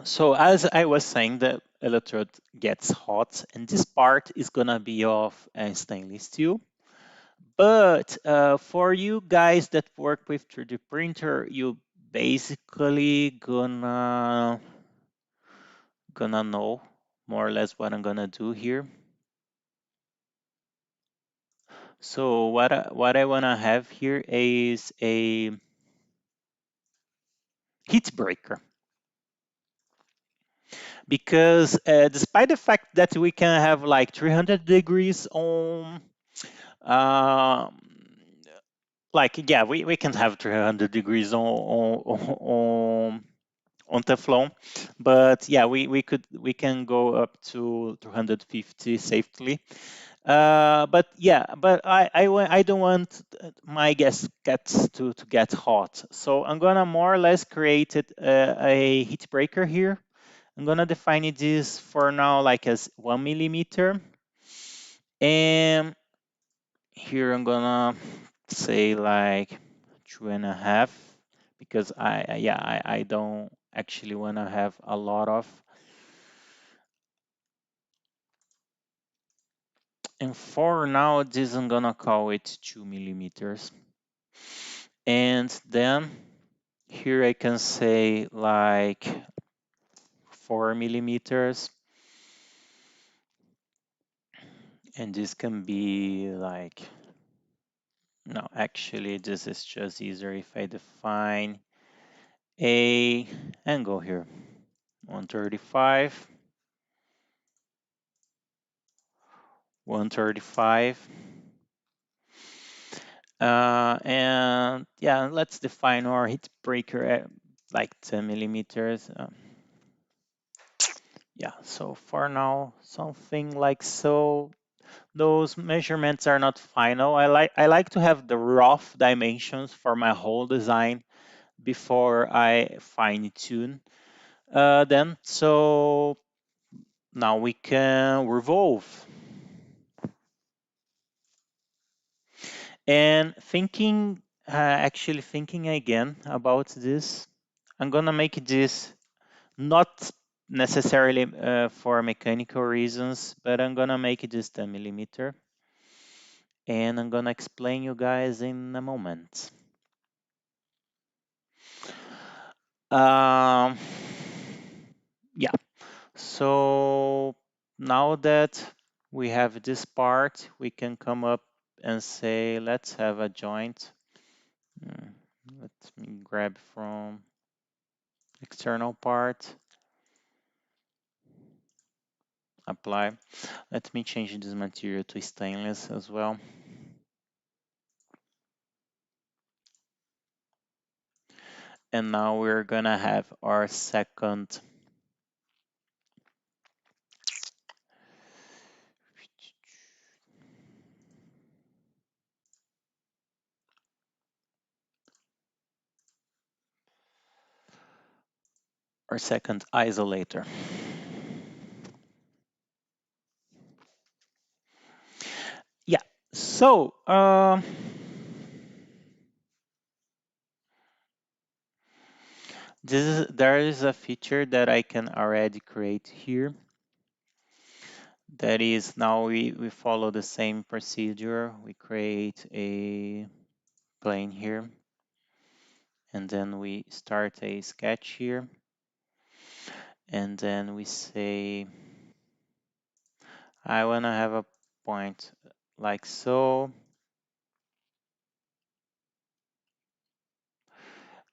so as I was saying, the electrode gets hot, and this part is gonna be of stainless steel. But for you guys that work with 3D printer, you basically gonna know more or less what I'm gonna do here. So what I wanna have here is a heat breaker, because despite the fact that we can have like 300 degrees on, um, like yeah, we can have 300 degrees on Teflon, but yeah, we can go up to 250 safely. But yeah, but I don't want my gaskets to get hot. So I'm gonna more or less create a heat breaker here. I'm gonna define this for now like as 1 millimeter. And here I'm gonna say like 2.5, because I don't actually wanna have a lot of. And for now, this I'm gonna call it 2 millimeters. And then here I can say like 4 millimeters. And this can be like, no, actually, this is just easier if I define a angle here, 135, 135. And yeah, let's define our heat breaker at like 10 millimeters. Yeah, so for now, something like so. Those measurements are not final. I like to have the rough dimensions for my whole design before I fine tune them. So now we can revolve. And actually thinking again about this, I'm gonna make this not necessarily for mechanical reasons, but I'm gonna make this 10 millimeter. And I'm gonna explain you guys in a moment. Um, yeah, so now that we have this part, we can come up and say, let's have a joint. Hmm, Let me grab from external part, apply. Let me change this material to stainless as well. And now we're gonna have our second our second isolator. Yeah, so there is a feature that I can already create here. That is, now we follow the same procedure. We create a plane here, and then we start a sketch here, and then we say, I want to have a point like so.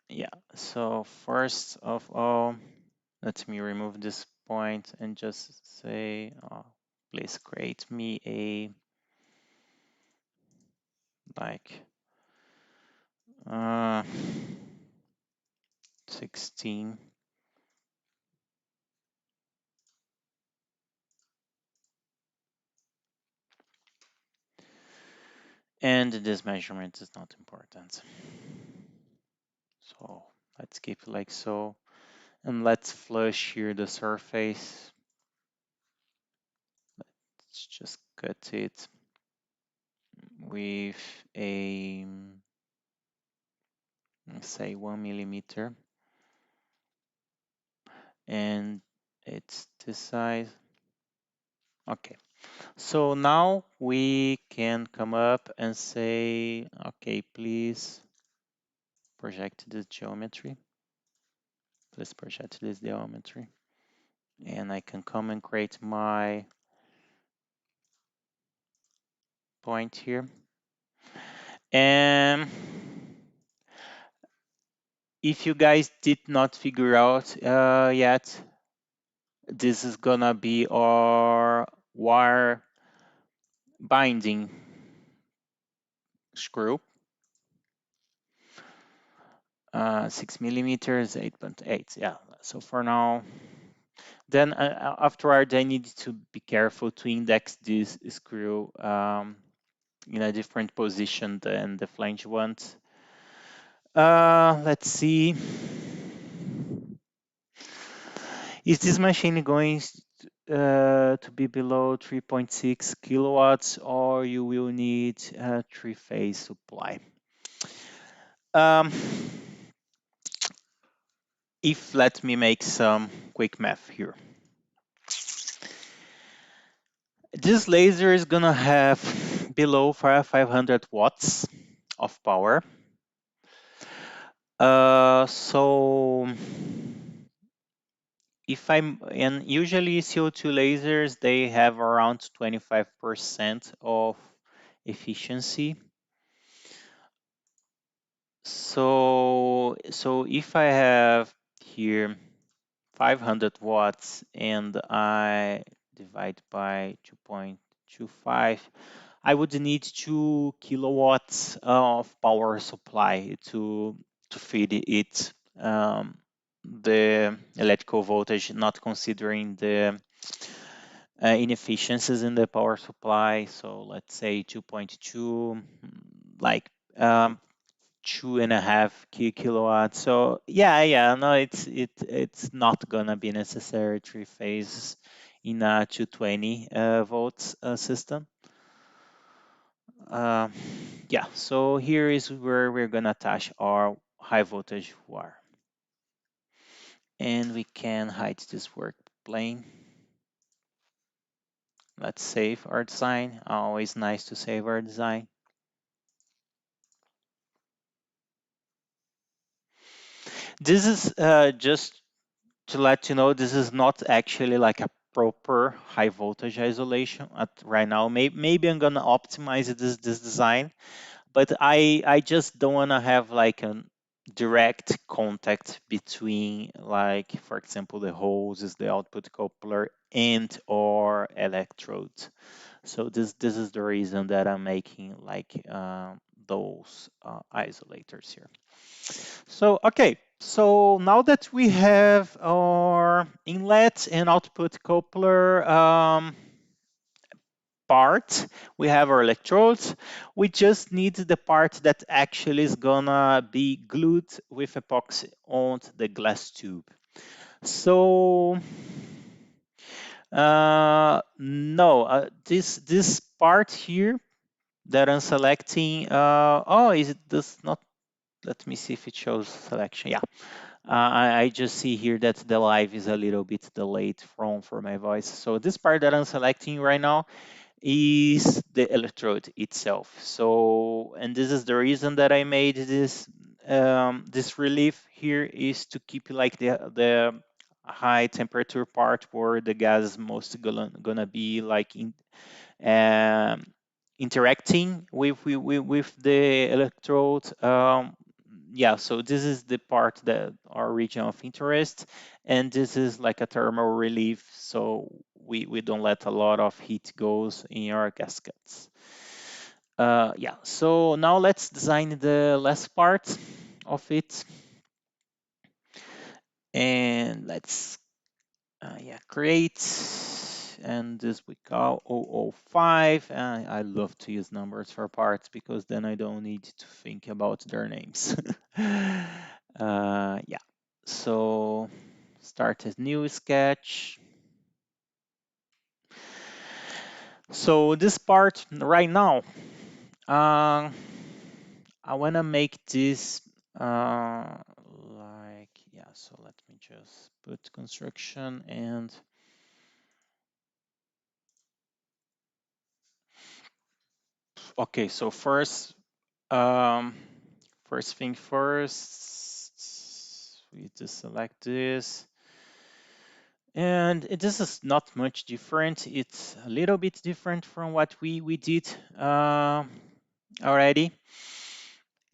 Yeah, so first of all, let me remove this point and just say, please create me a like 16. And this measurement is not important. So let's keep it like so. And let's flush here the surface. Let's just cut it with a, let's say 1 millimeter. And it's this size. Okay. So now we can come up and say, okay, please project this geometry. Please project this geometry. And I can come and create my point here. And if you guys did not figure out yet, this is gonna be our wire binding screw. 6 millimeters, 8.8. Yeah. So for now, then afterward, I need to be careful to index this screw in a different position than the flange ones. Let's see. Is this machine going to be below 3.6 kilowatts, or you will need a three-phase supply? If let me make some quick math here. This laser is gonna have below 500 watts of power. So if and usually CO2 lasers, they have around 25% of efficiency. So if I have here 500 watts and I divide by 2.25, I would need 2 kilowatts of power supply to feed it the electrical voltage, not considering the inefficiencies in the power supply. So let's say 2.2, like 2.5 kilowatts. So yeah, no, it's not gonna be necessary three phase in a 220 volts system. Yeah, so here is where we're gonna attach our high voltage wire. And we can hide this work plane. Let's save our design. Always nice to save our design. This is just to let you know, this is not actually like a proper high voltage isolation at right now. Maybe I'm gonna optimize this design, but I just don't wanna have like a direct contact between, like, for example, the hoses, the output coupler, and or electrodes. So this is the reason that I'm making like those isolators here. So okay, so now that we have our inlet and output coupler part, we have our electrodes. We just need the part that actually is gonna be glued with epoxy onto the glass tube. So no, this part here that I'm selecting, oh, is it this not? Let me see if it shows selection. Yeah, I just see here that the live is a little bit delayed for my voice. So this part that I'm selecting right now is the electrode itself. So, and this is the reason that I made this relief here is to keep like the high temperature part where the gas is most gonna be like um, interacting with the electrode. Yeah, so this is the part that our region of interest, and this is like a thermal relief, so we don't let a lot of heat goes in our gaskets. Yeah, so now let's design the last part of it, and let's yeah, create, and this we call 005. I love to use numbers for parts because then I don't need to think about their names. Yeah, so start a new sketch. So this part right now, uh, I want to make this like, yeah, so let me just put construction and okay, so um, first thing first, we just select this. And this is not much different. It's a little bit different from what we did already.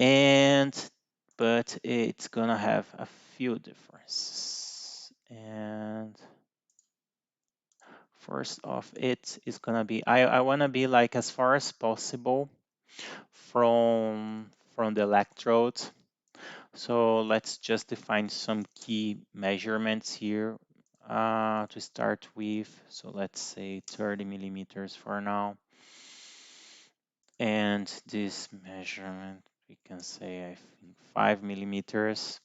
And but it's gonna have a few differences. And first off, it is gonna be I wanna be like as far as possible from the electrode. So let's just define some key measurements here to start with. So let's say 30 millimeters for now. And this measurement, we can say, I think 5 millimeters.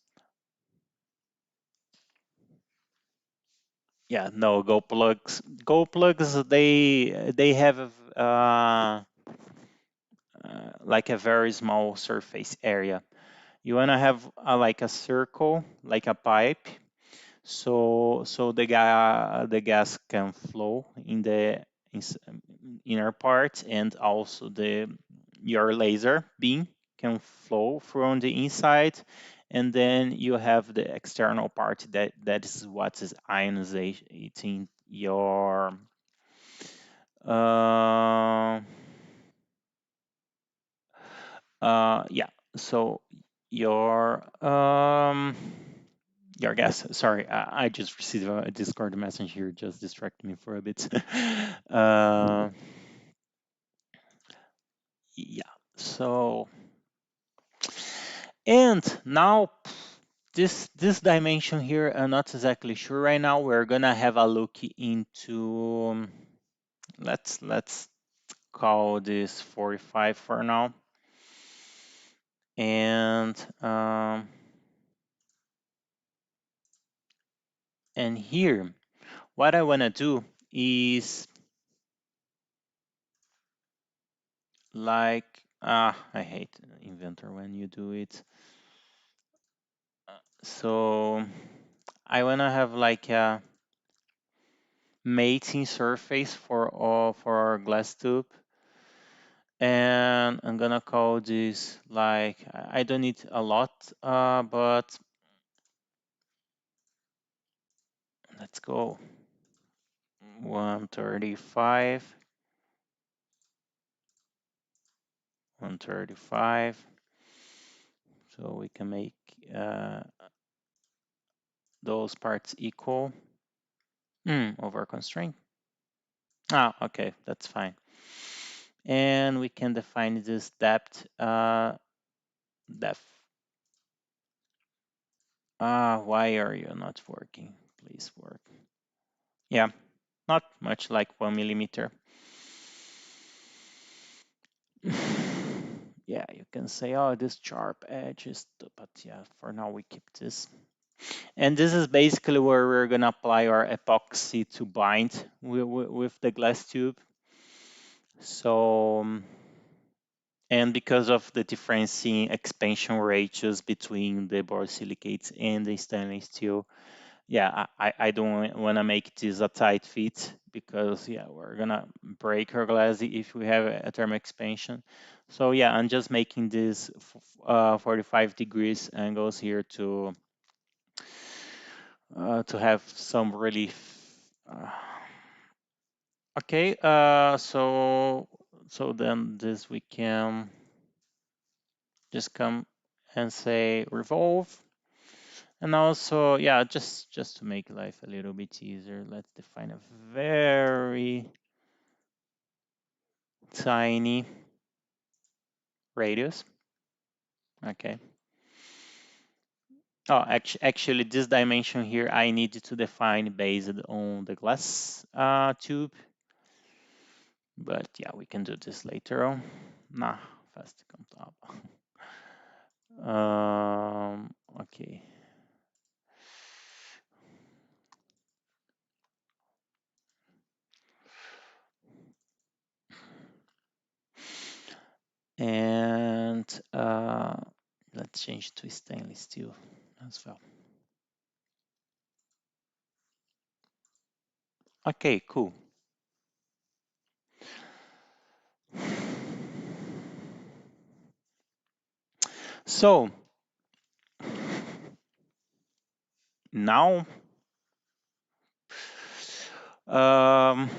Yeah, no, Go plugs. Go plugs, they have like a very small surface area. You want to have like a circle, like a pipe, so the gas can flow in the inner part, and also the your laser beam can flow from the inside, and then you have the external part that is what is ionizing your uh, yeah, so your your guess. Sorry, I just received a Discord message here, just distracted me for a bit. uh, yeah, so and now this dimension here, I'm not exactly sure right now. We're gonna have a look into let's call this 45 for now, and and here what I wanna do is like I hate inventor when you do it. So I wanna have like a mating surface for our glass tube, and I'm gonna call this like I don't need a lot, but let's go 135, 135. So we can make those parts equal over constraint. Ah, okay, that's fine. And we can define this depth. Why are you not working? Please work. Yeah, not much like 1 millimeter. Yeah, you can say, oh, this sharp edge is, but yeah, for now we keep this. And this is basically where we're gonna apply our epoxy to bind with the glass tube. So, and because of the difference in expansion ratios between the borosilicates and the stainless steel, yeah, I don't want to make this a tight fit because yeah, we're gonna break our glass if we have a thermal expansion. So yeah, I'm just making this 45 degrees angles here to have some relief. Uh, okay, so then this we can just come and say revolve. And also, yeah, just to make life a little bit easier, let's define a very tiny radius. Okay. Oh, actually, this dimension here I need to define based on the glass tube. But yeah, we can do this later on. Nah, fast comes up. Okay. And let's change to stainless steel as well. Okay, cool. So now, um,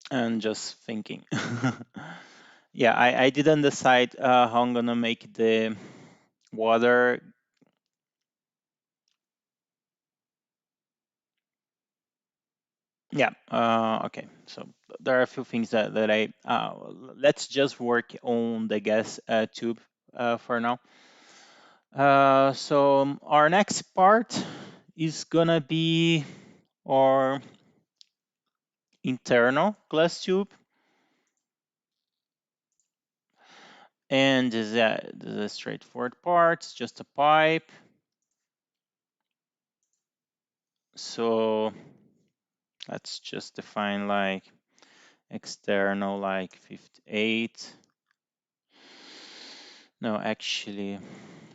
and just thinking. Yeah, I didn't decide how I'm gonna make the water. Yeah, okay. So there are a few things that let's just work on the gas tube for now. So our next part is gonna be our internal glass tube. And this is a straightforward part, it's just a pipe. So let's just define like external like 58. No, actually,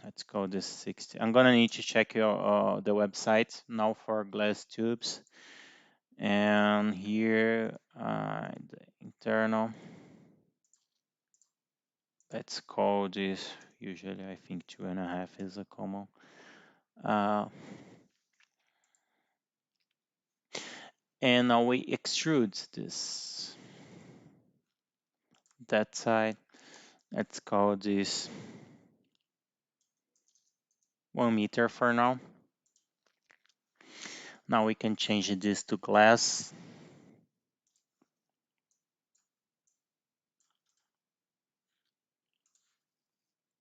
let's call this 60. I'm gonna need to check the website now for glass tubes. And here, the internal, let's call this, usually I think 2.5 is a common. Uh, and now we extrude this, that side. Let's call this 1 meter for now. Now we can change this to glass.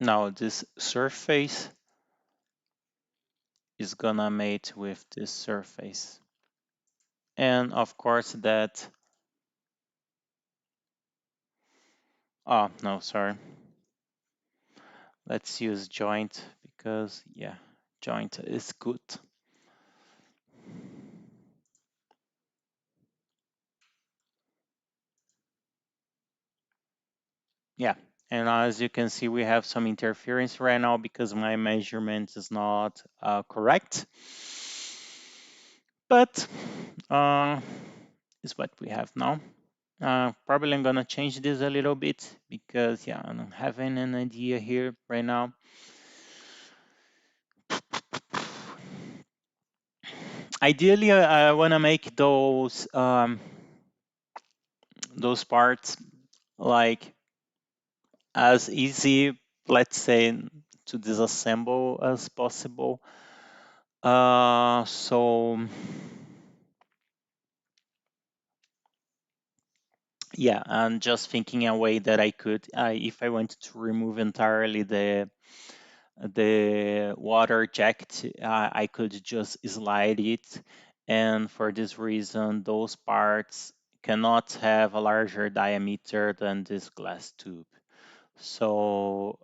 Now this surface is gonna mate with this surface. And of course that, oh no, sorry. Let's use joint because yeah, joint is good. Yeah, and as you can see, we have some interference right now because my measurement is not correct. But is what we have now. Probably I'm gonna change this a little bit because yeah, I'm having an idea here right now. Ideally, I wanna make those parts like as easy, let's say, to disassemble as possible. So yeah, I'm just thinking a way that I could, if I wanted to remove entirely the water jacket, I could just slide it. And for this reason, those parts cannot have a larger diameter than this glass tube. So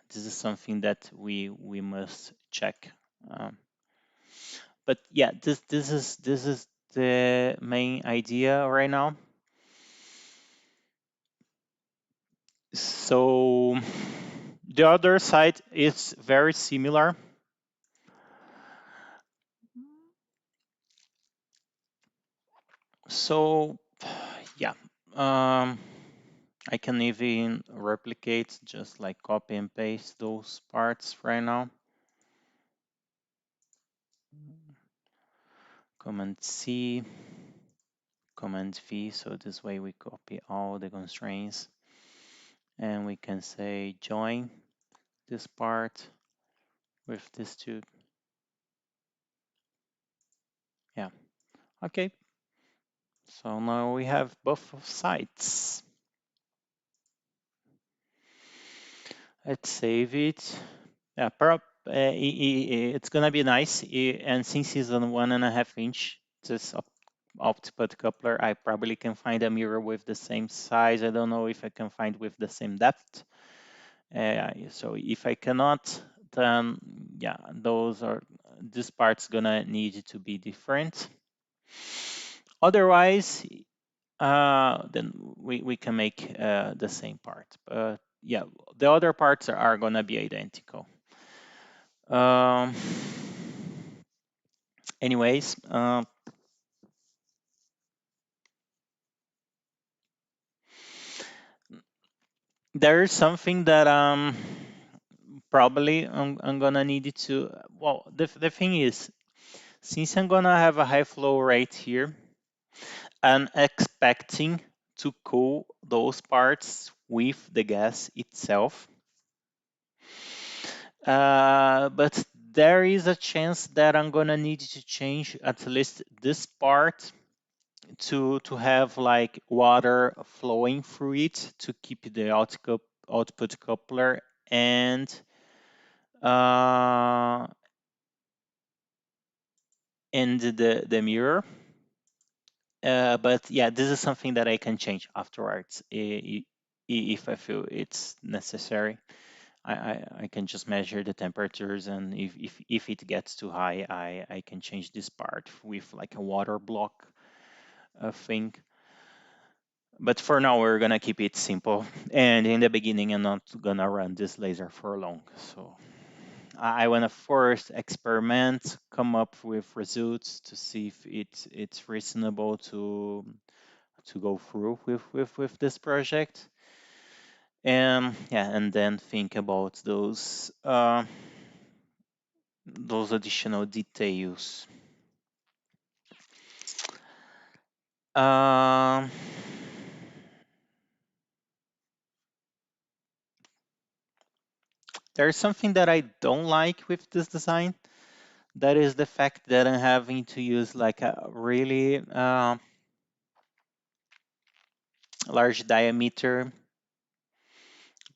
this is something that we must check. Um, but yeah, this is the main idea right now. So the other side is very similar. So yeah, I can even replicate, just like copy and paste those parts right now. Command C, Command V, so this way we copy all the constraints. And we can say join this part with this tube. Yeah, okay. So now we have both sides. Let's save it. Yeah, it's gonna be nice. And since it's on 1.5 inch, this output coupler, I probably can find a mirror with the same size. I don't know if I can find with the same depth. So if I cannot, then yeah, this part's gonna need to be different. Otherwise, then we can make the same part. But yeah, the other parts are gonna be identical. Um, anyways, there is something that probably I'm gonna need to. Well, the thing is, since I'm gonna have a high flow rate here, I'm expecting to cool those parts with the gas itself. But there is a chance that I'm gonna need to change at least this part to have like water flowing through it to keep the output coupler and uh, the mirror. But yeah, this is something that I can change afterwards if I feel it's necessary. I can just measure the temperatures, and if it gets too high, I can change this part with like a water block thing. But for now, we're gonna keep it simple. And in the beginning, I'm not gonna run this laser for long. So I wanna first experiment, come up with results to see if it's reasonable to go through with this project. And yeah, and then think about those additional details. Um, there's something that I don't like with this design. That is the fact that I'm having to use like a really large diameter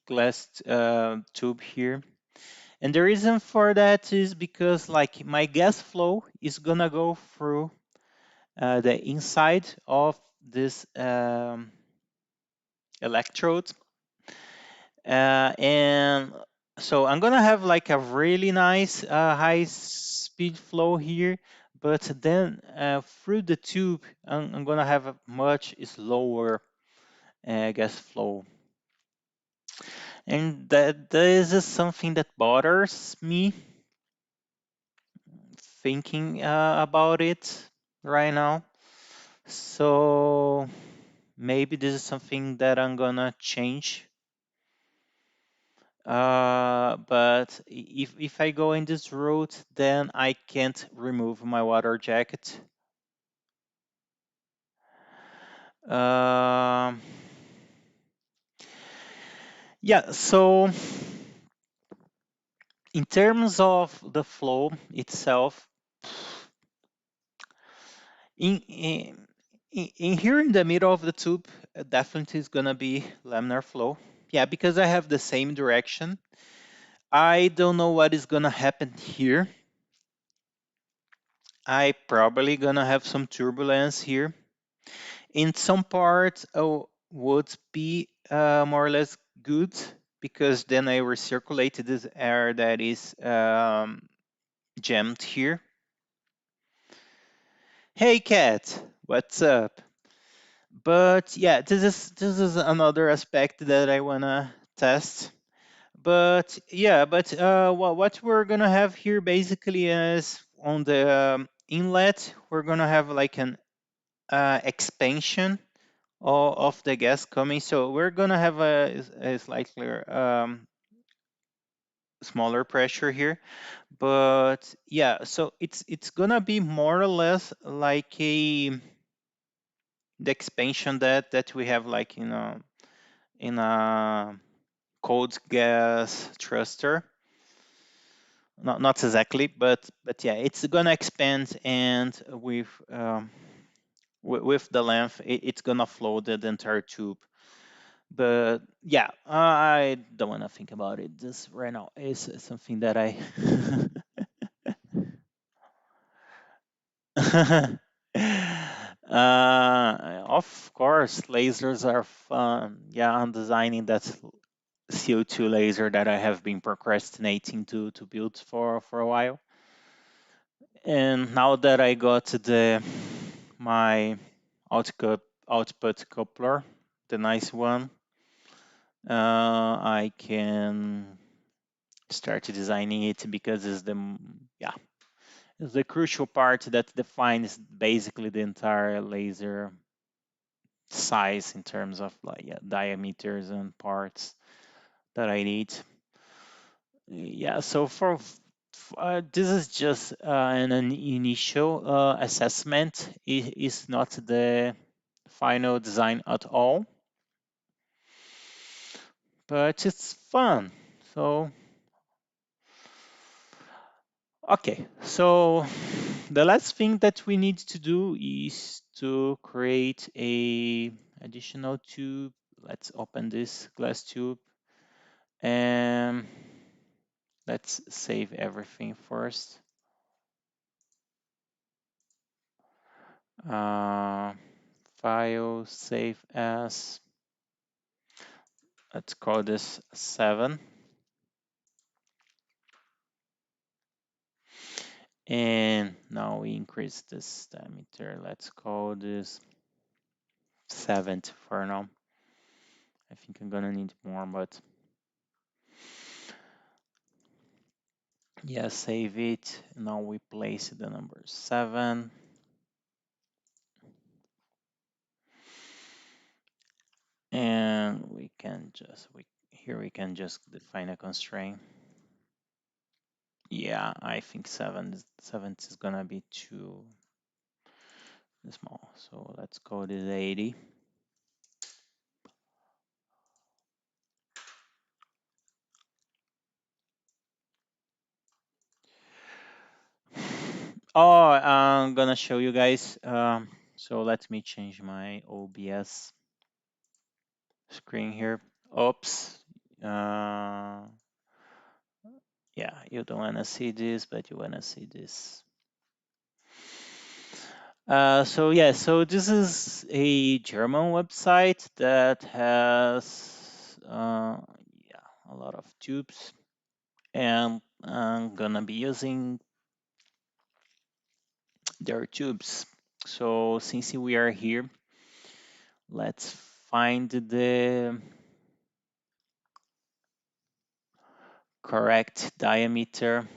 glass tube here. And the reason for that is because like my gas flow is gonna go through the inside of this electrode. And so I'm gonna have like a really nice high speed flow here, but then through the tube, I'm gonna have a much slower gas flow. And that is just something that bothers me thinking about it right now. So maybe this is something that I'm gonna change. But if I go in this route, then I can't remove my water jacket. Um, yeah, so in terms of the flow itself, in here in the middle of the tube, definitely is gonna be laminar flow. Yeah, because I have the same direction. I don't know what is gonna happen here. I probably gonna have some turbulence here. in some parts would be more or less good, because then I recirculated this air that is jammed here. Hey cat, what's up? But yeah, this is another aspect that I wanna test. But yeah, what we're gonna have here basically is on the inlet, we're gonna have like an expansion of the gas coming. So we're gonna have a slightly smaller pressure here. But yeah, so it's gonna be more or less like the expansion that we have like in a cold gas thruster. Not exactly, but yeah, it's gonna expand, and with the length, it's gonna flow the entire tube. But yeah, I don't want to think about it. This right now is something that I of course, lasers are fun. Yeah, I'm designing that CO2 laser that I have been procrastinating to build for a while. And now that I got my output coupler, the nice one, I can start designing it, because it's yeah, it's the crucial part that defines basically the entire laser size in terms of like, yeah, diameters and parts that I need. Yeah, so this is just an initial assessment. It is not the final design at all, but it's fun. So okay, so the last thing that we need to do is to create a additional tube. Let's open this glass tube, and let's save everything first. Uh, File, save as, let's call this 7. And now we increase this diameter. Let's call this 7 for now. I think I'm gonna need more, but yeah, save it. Now we place the number 7. And we can just, here we can just define a constraint. Yeah, I think 7 is gonna be too small. So let's call this 80. Oh, I'm gonna show you guys. So let me change my OBS screen here. Oops. Uh, yeah, you don't wanna see this, but you wanna see this. So yeah, so this is a German website that has yeah, a lot of tubes, and I'm gonna be using their tubes. So since we are here, let's find the correct diameter.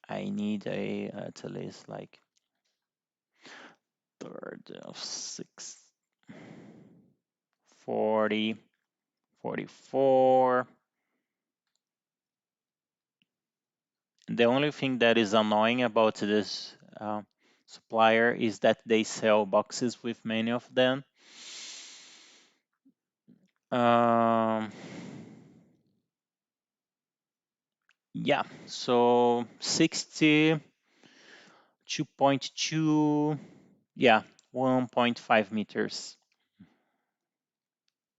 I need at least like third of 6, 40, 44. The only thing that is annoying about this supplier is that they sell boxes with many of them. Yeah, so 60, 2.2, yeah, 1.5 meters.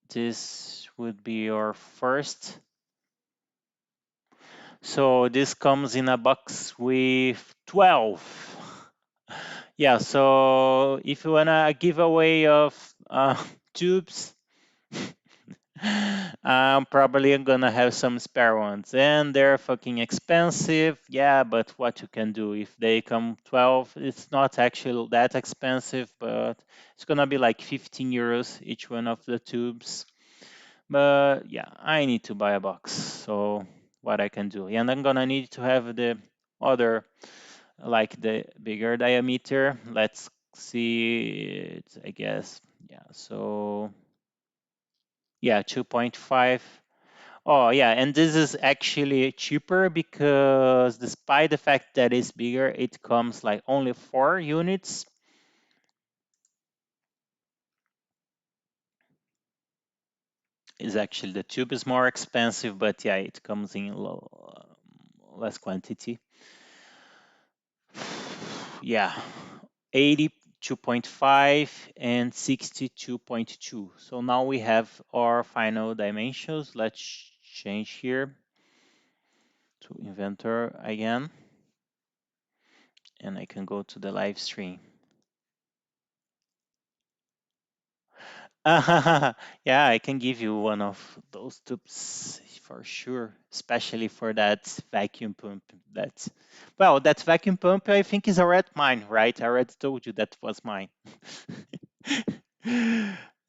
This would be your first. So this comes in a box with 12. Yeah, so if you wanna a giveaway of tubes, I'm probably gonna have some spare ones, and they're fucking expensive. Yeah, but what you can do if they come 12, it's not actually that expensive, but it's gonna be like 15 euros each one of the tubes. But yeah, I need to buy a box. So what I can do, and I'm gonna need to have the other, like the bigger diameter. Let's see it, I guess. Yeah, so yeah, 2.5. Oh yeah, and this is actually cheaper because despite the fact that it's bigger, it comes like only 4 units. Is actually the tube is more expensive, but yeah, it comes in less quantity. Yeah, 82.5 and 62.2. So now we have our final dimensions. Let's change here to inventor again, and I can go to the live stream. Yeah, I can give you one of those tubes for sure, especially for that vacuum pump. Well, that vacuum pump I think is already mine, right? I already told you that was mine.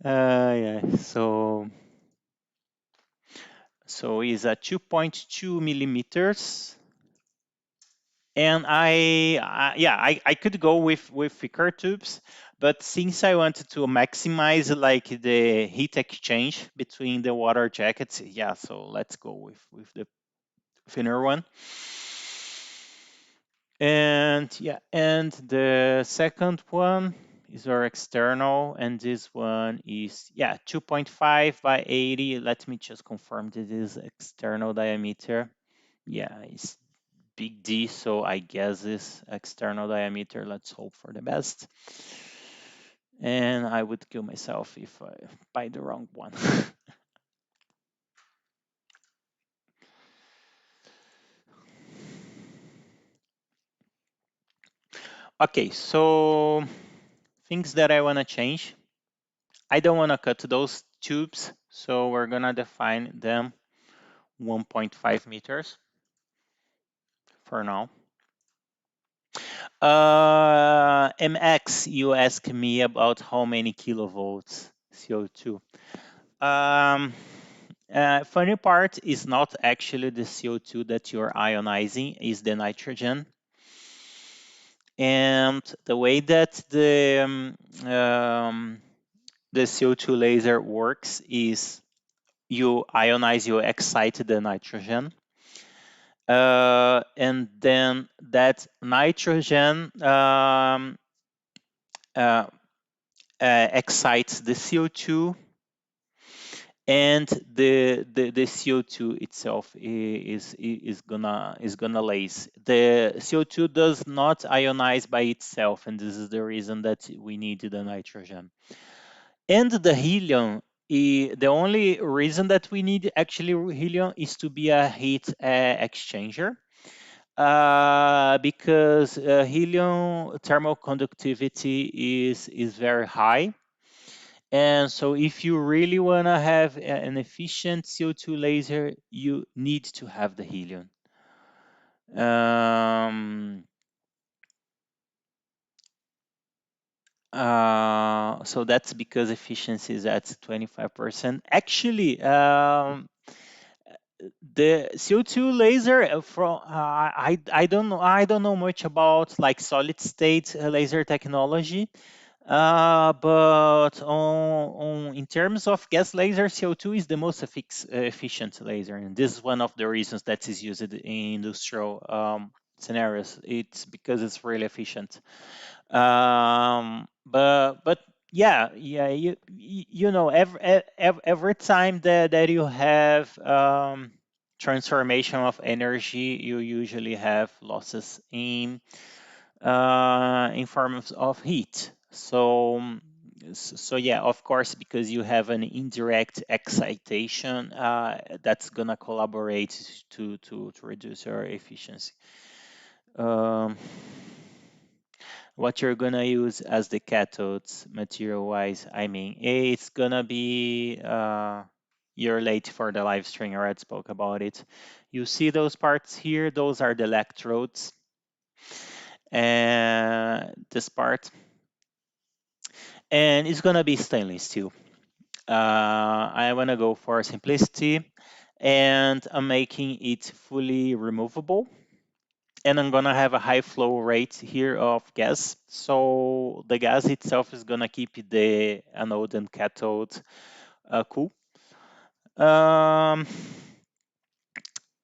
Yeah, so it's a 2.2 millimeters, and I could go with thicker tubes, but since I wanted to maximize like the heat exchange between the water jackets, yeah, so let's go with the thinner one. And yeah, and the second one is our external, and this one is, yeah, 2.5 by 80. Let me just confirm that it is external diameter. Yeah, it's big D, so I guess this external diameter. Let's hope for the best. And I would kill myself if I buy the wrong one. Okay, so things that I want to change. I don't want to cut those tubes, so we're gonna define them 1.5 meters for now. MX, you ask me about how many kilovolts CO2. Um, Funny part is not actually the CO2 that you're ionizing, is the nitrogen. And the way that the CO2 laser works is you ionize, you excite the nitrogen, and then that nitrogen uh, excites the CO2, and the CO2 itself is gonna lace. The CO2 does not ionize by itself, and this is the reason that we need the nitrogen. And the helium, the only reason that we need actually helium is to be a heat exchanger, because helium thermal conductivity is very high. And so if you really want to have an efficient CO2 laser, you need to have the helium. So that's because efficiency is at 25%. Actually, the CO2 laser from I don't know much about like solid state laser technology. But in terms of gas laser, CO2 is the most efficient laser, and this is one of the reasons that is used in industrial scenarios. It's because it's really efficient. But yeah, you know, every time that you have transformation of energy, you usually have losses in forms of heat. So yeah, of course, because you have an indirect excitation, that's gonna collaborate to reduce your efficiency. Um, what you're gonna use as the cathodes material wise. I mean, it's gonna be you're late for the live stream. I already spoke about it. You see those parts here? Those are the electrodes, and this part, and it's gonna be stainless steel. I wanna go for simplicity, and I'm making it fully removable, and I'm gonna have a high flow rate here of gas. So the gas itself is gonna keep the anode and cathode cool. Um,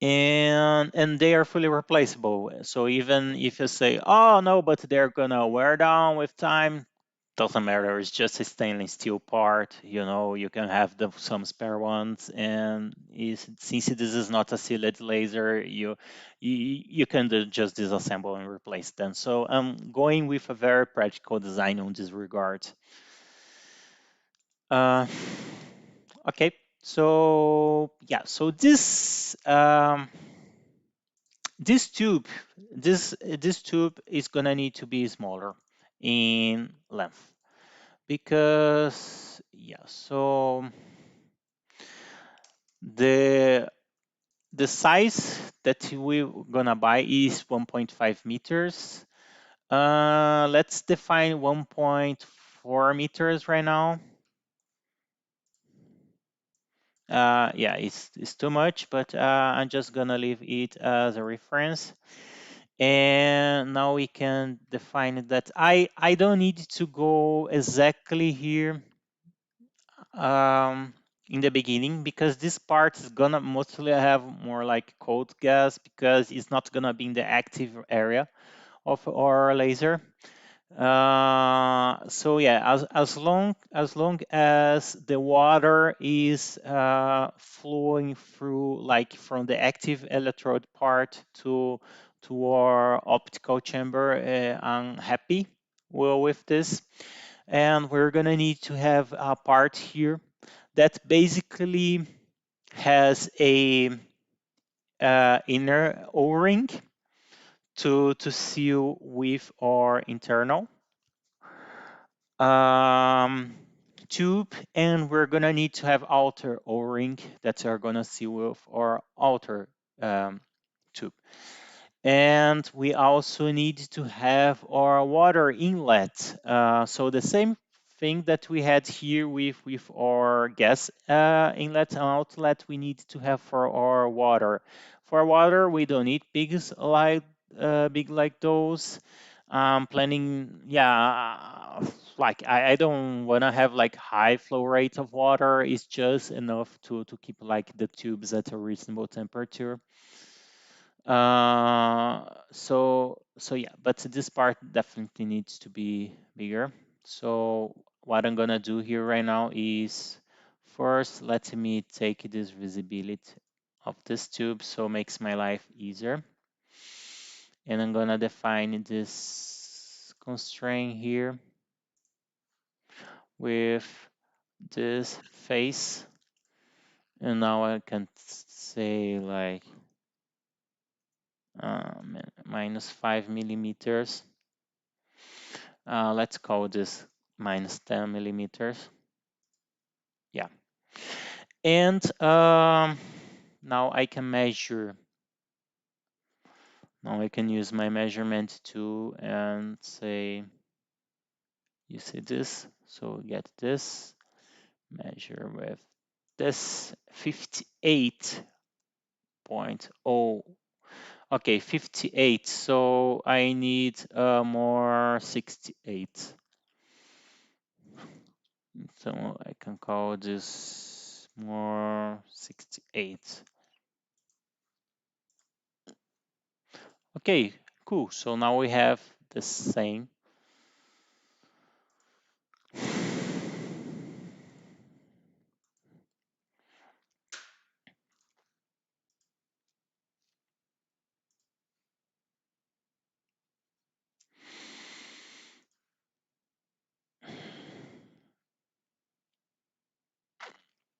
and they are fully replaceable. So even if you say, oh no, but they're gonna wear down with time, doesn't matter. It's just a stainless steel part. You can have some spare ones, and since this is not a sealed laser, you can just disassemble and replace them. So I'm going with a very practical design on this regard. Uh, okay, so yeah, so this tube, this tube is gonna need to be smaller in length because yeah, so the the size that we're gonna buy is 1.5 meters. Let's define 1.4 meters right now. Yeah, it's too much, but I'm just gonna leave it as a reference. And now we can define that I don't need to go exactly here in the beginning, because this part is gonna mostly have more like cold gas because it's not gonna be in the active area of our laser. So yeah, as long as the water is flowing through, like from the active electrode part to our optical chamber, I'm happy well with this. And we're gonna need to have a part here that basically has a inner O-ring to seal with our internal um, tube, and we're gonna need to have outer O-ring that are gonna seal with our outer tube. And we also need to have our water inlet. So the same thing that we had here with our gas inlet and outlet, we need to have for our water. For water, we don't need big like those. Planning, yeah, like I don't want to have like high flow rate of water. It's just enough to keep like the tubes at a reasonable temperature. So yeah, but this part definitely needs to be bigger. So what I'm gonna do here right now is, first let me take this visibility of this tube so it makes my life easier. And I'm gonna define this constraint here with this face. And now I can say like minus 5 millimeters. Let's call this minus 10 millimeters. Yeah. And now I can measure. Now I can use my measurement tool and say, you see this? So get this, measure with this 58.0. Okay, 58. So I need more 68. So I can call this more 68. Okay, cool. So now we have the same.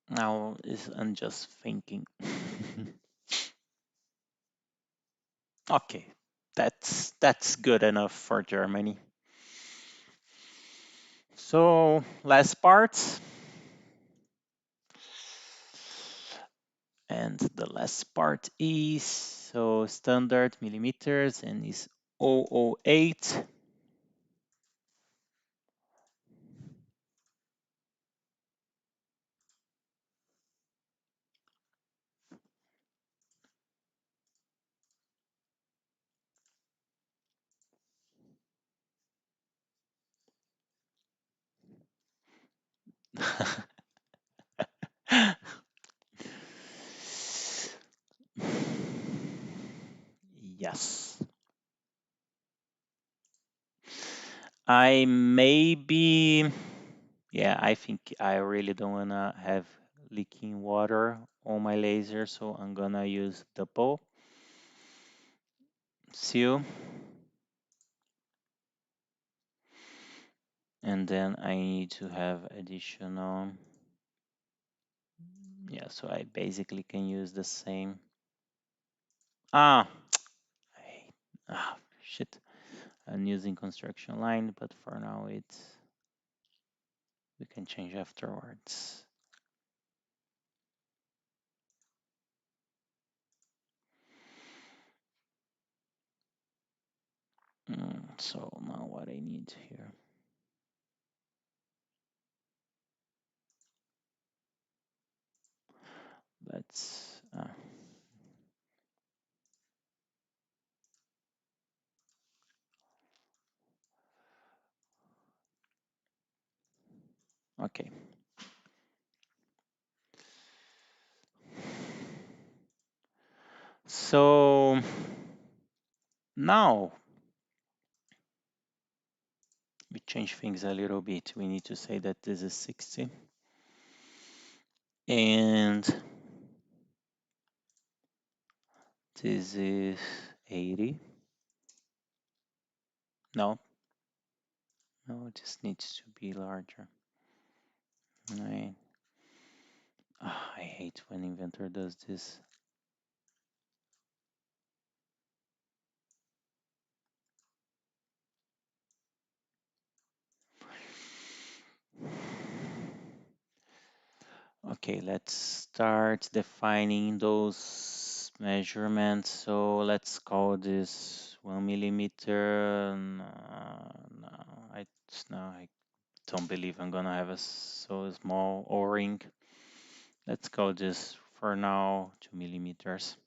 Now I'm just thinking. Okay, that's good enough for Germany. So last part, and the last part is so standard millimeters and is 008. Yes. I maybe, yeah, I think I really don't wanna have leaking water on my laser, so I'm gonna use double seal. And then I need to have additional, yeah, so I basically can use the same. Ah, I hate, shit. I'm using construction line, but for now we can change afterwards. So now what I need here. Let's, okay. So now we change things a little bit. We need to say that this is 60 and this is 80. No, no, it just needs to be larger. Right. I hate when Inventor does this. Okay, let's start defining those measurements. So let's call this 1 millimeter. No, I don't believe I'm gonna have a so small O-ring. Let's call this for now 2 millimeters.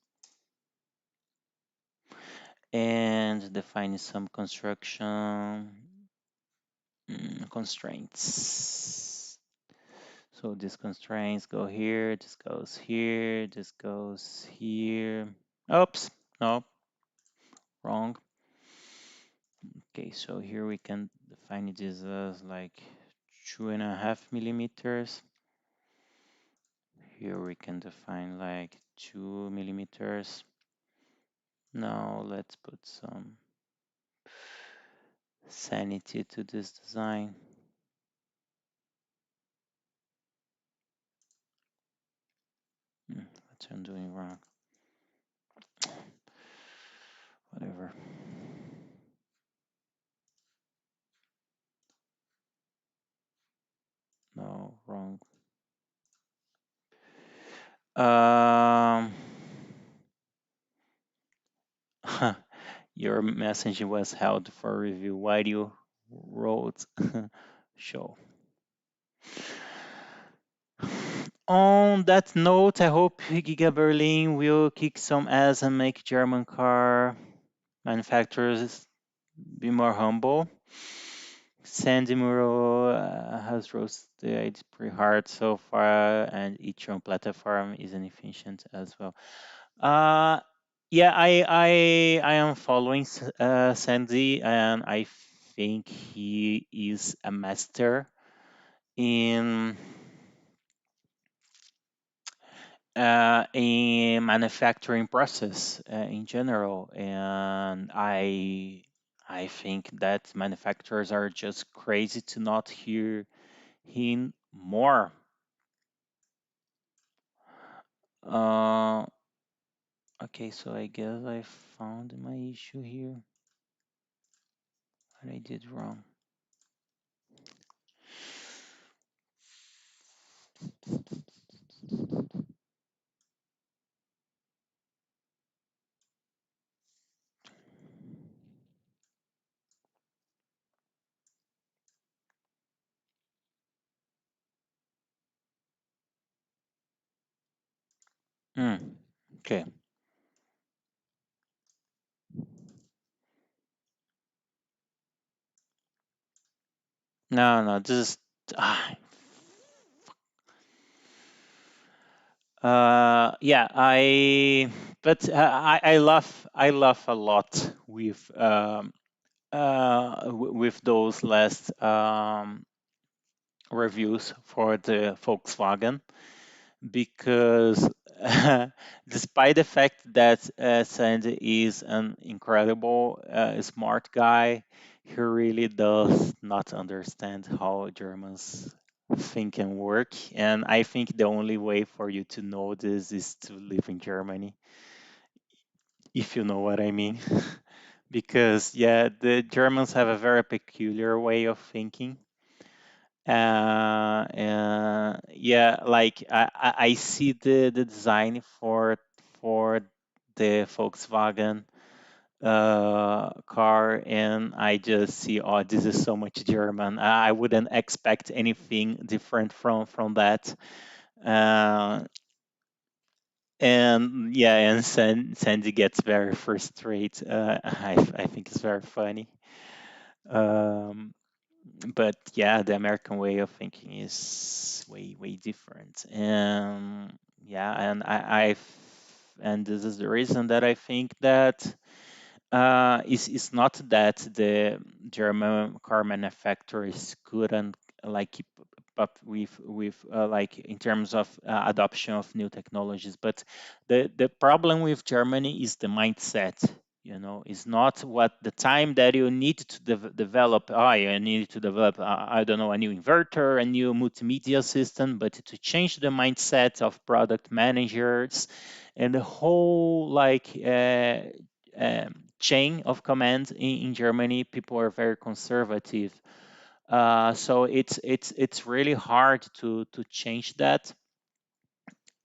And define some construction constraints. So these constraints go here, this goes here, this goes here. Oops, no, wrong. Okay, so here we can define this as like 2.5 millimeters. Here we can define like 2 millimeters. Now let's put some sanity to this design. What I'm doing wrong. Whatever. No, wrong. Um, your message was held for review. Why do you wrote show? On that note, I hope Giga Berlin will kick some ass and make German car manufacturers be more humble. Sandy Muro has roasted pretty hard so far, and each own platform is inefficient as well. Uh, yeah, I am following Sandy, and I think he is a master in manufacturing process in general, and I think that manufacturers are just crazy to not hear him more. Uh, okay, so I guess I found my issue here. What I did wrong. Mm. Okay. No, no, this is ah, yeah, I laugh a lot with those last reviews for the Volkswagen because despite the fact that Sandy is an incredible smart guy, he really does not understand how Germans think and work. And I think the only way for you to know this is to live in Germany, if you know what I mean. Because, yeah, the Germans have a very peculiar way of thinking. Yeah, like I see the design for the Volkswagen car, and I just see, oh, this is so much German. I wouldn't expect anything different from that. Uh, and yeah, and Sandy gets very frustrated. I think it's very funny. Um, but yeah, the American way of thinking is way different. And yeah, and this is the reason that I think that it's not that the German car manufacturers couldn't like keep up with like in terms of adoption of new technologies, but the problem with Germany is the mindset. You know, it's not what the time that you need to develop. Oh, you need to develop, I don't know, a new inverter, a new multimedia system, but to change the mindset of product managers and the whole like chain of command in Germany, people are very conservative. So it's really hard to change that.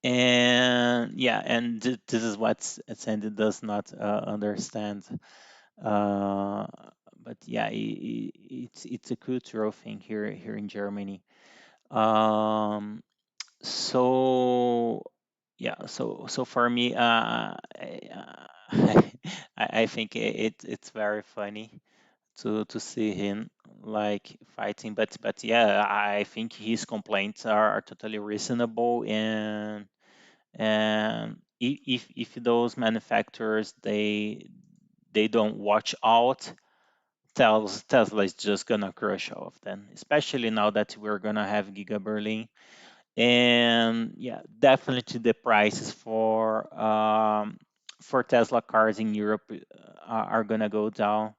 And yeah, and this is what Sandy does not understand. Uh, but yeah, it's a cultural thing here in Germany. Um, so yeah, so for me, I think it's very funny to see him like fighting, but yeah, I think his complaints are totally reasonable. And if those manufacturers they don't watch out, Tesla is just gonna crush all of them, especially now that we're gonna have Giga Berlin. And yeah, definitely the prices for Tesla cars in Europe are gonna go down.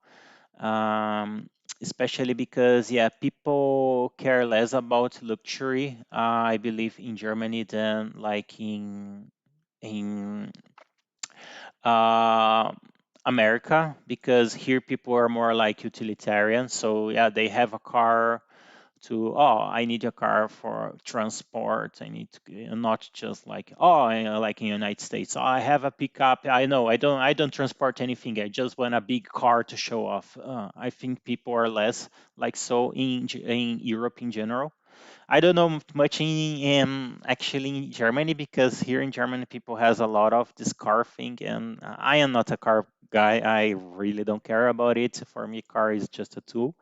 Especially because yeah, people care less about luxury, I believe, in Germany than like in uh, America, because here people are more like utilitarian. So yeah, they have a car to, oh, I need a car for transport. I need to, not just like, oh, like in United States, oh, I have a pickup. I know I don't transport anything. I just want a big car to show off. I think people are less like so in Europe in general. I don't know much in actually in Germany, because here in Germany people has a lot of this car thing, and I am not a car guy. I really don't care about it. For me, car is just a tool.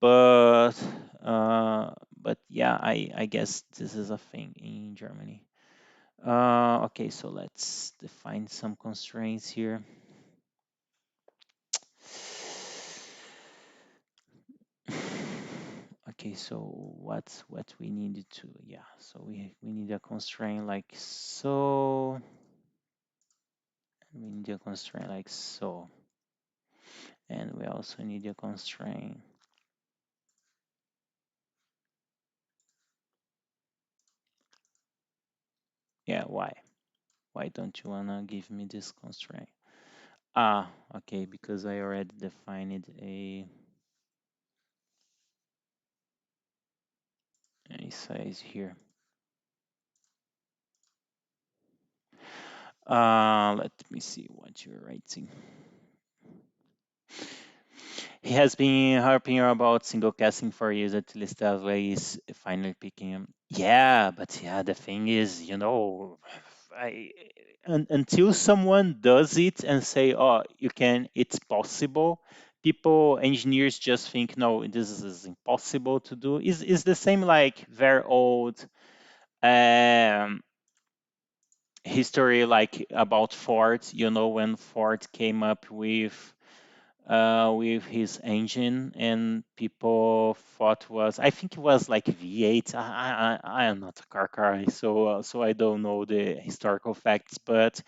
But but yeah, I guess this is a thing in Germany. Okay, so let's define some constraints here. Okay, so what we needed to, yeah, so we need a constraint like so. We need a constraint like so, and we also need a constraint. Yeah, why don't you wanna give me this constraint? Ah, okay, because I already defined a size here. Let me see what you're writing. He has been harping about single casting for years. At least that way is finally picking him. Yeah, but yeah, the thing is, I until someone does it and say, "Oh, you can," it's possible. People, engineers, just think, "No, this is impossible to do." Is the same like very old um, history, like about Ford. When Ford came up with his engine, and people thought was, I think it was like V8. I am not a car guy, so I don't know the historical facts, but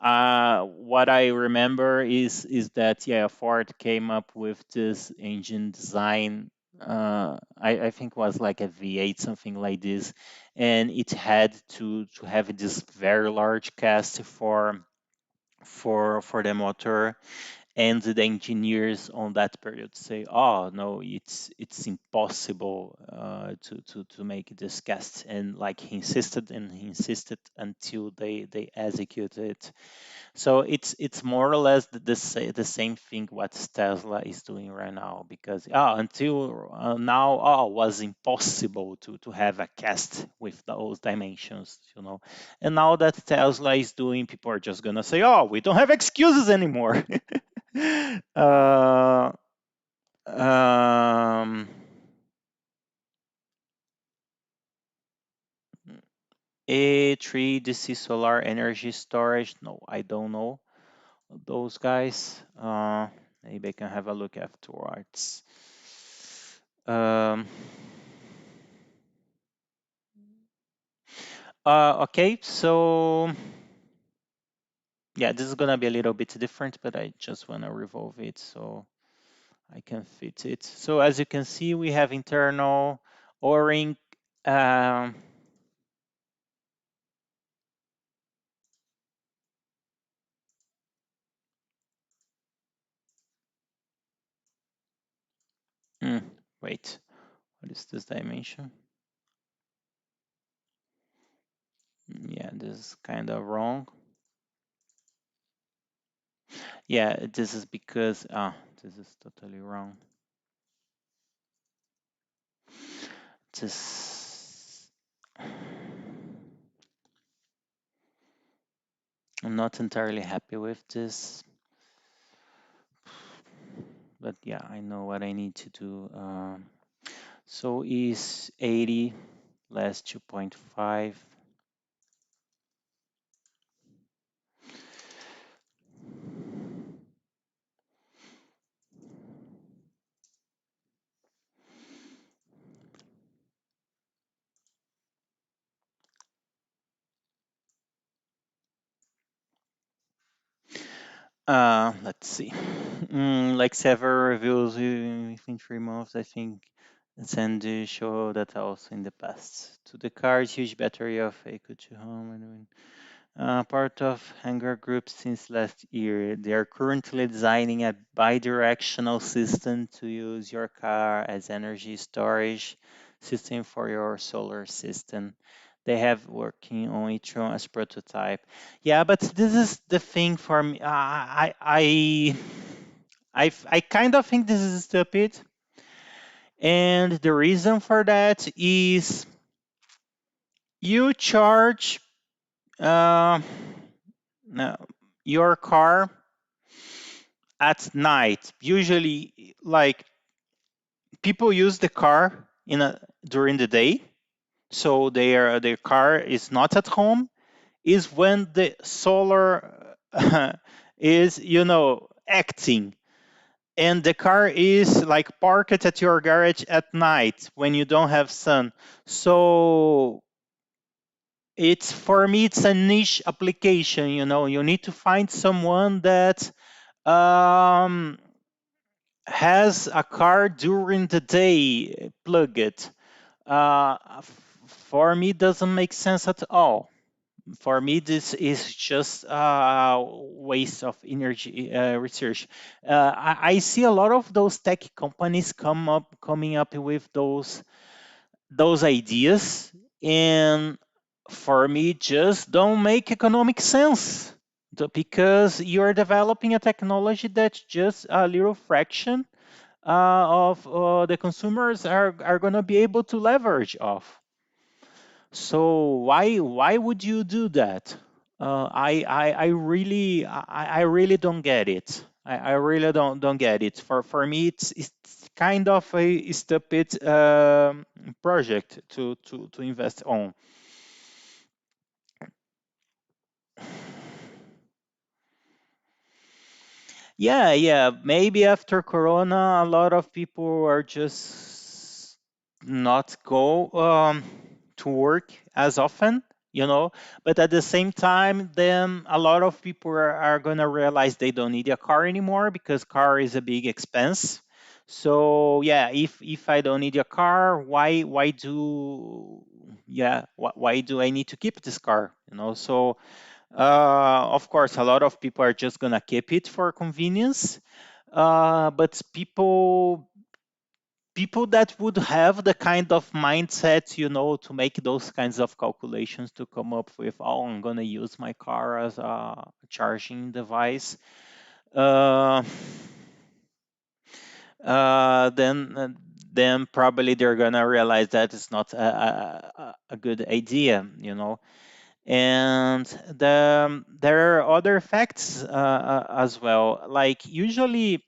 what I remember is that, yeah, Ford came up with this engine design. I think was like a V8, something like this, and it had to have this very large cast for the motor, and the engineers on that period say, "Oh no, it's impossible to make this cast," and like he insisted until they execute it. So it's more or less the same thing what Tesla is doing right now, because until now, was impossible to have a cast with those dimensions, and now that Tesla is doing, people are just gonna say, "Oh, we don't have excuses anymore." uh, um, A3 DC solar energy storage. No, I don't know those guys. Maybe I can have a look afterwards. Um, okay, so yeah, this is gonna be a little bit different, but I just wanna revolve it so I can fit it. So as you can see, we have internal O-ring. Um, hmm, Wait, what is this dimension? Yeah, this is kind of wrong. Yeah, this is because this is totally wrong. This I'm not entirely happy with this, but yeah, I know what I need to do. So is 80 less 2.5. Let's see. Like several reviews within 3 months, I think, Sandy show that also in the past. To the car's huge battery of EcoChu home. Part of Hangar Group since last year. They are currently designing a bi-directional system to use your car as energy storage system for your solar system. They have working on e-tron as prototype. Yeah, but this is the thing for me. I kind of think this is stupid, and the reason for that is you charge uh, no, your car at night. Usually, like, people use the car during the day, so their car is not at home. Is when the solar is acting, and the car is like parked at your garage at night when you don't have sun. So it's, for me, it's a niche application. You need to find someone that um has a car during the day plugged. For me, doesn't make sense at all. For me, this is just a waste of energy research. I see a lot of those tech companies coming up with those ideas, and for me, just don't make economic sense. Because you're developing a technology that's just a little fraction of the consumers are going to be able to leverage off. So why would you do that? I really don't get it. I really don't get it. For me, it's kind of a stupid project to invest on. Yeah, yeah. Maybe after Corona, a lot of people are just not go to work as often, you know. But at the same time, then a lot of people are gonna realize they don't need a car anymore because car is a big expense. So yeah, if I don't need a car, why do yeah why do I need to keep this car? You know, so of course, a lot of people are just gonna keep it for convenience, but people that would have the kind of mindset, you know, to make those kinds of calculations to come up with, oh, I'm gonna use my car as a charging device. Uh, then then probably they're gonna realize that it's not a good idea, you know. And there are other facts as well. Like usually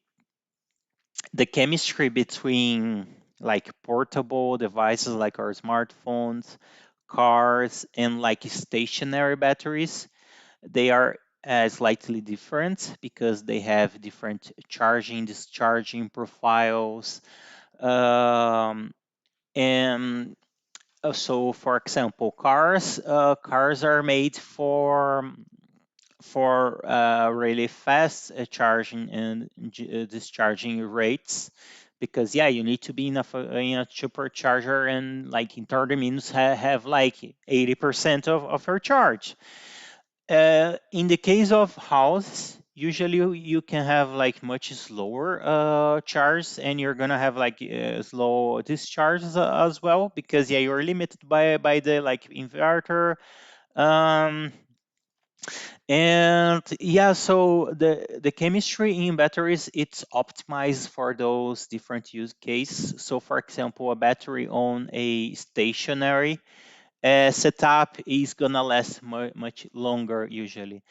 the chemistry between like portable devices like our smartphones, cars, and like stationary batteries, they are slightly different because they have different charging, discharging profiles. Um, and so, for example, cars are made for really fast charging and discharging rates because yeah, you need to be in a supercharger and like in 30 minutes have like 80% of your charge. In the case of house, usually you can have like much slower charge, and you're gonna have like slow discharges as well because yeah, you're limited by the like inverter. Um, and yeah, so the chemistry in batteries, it's optimized for those different use cases. So for example, a battery on a stationary setup is gonna last much longer usually.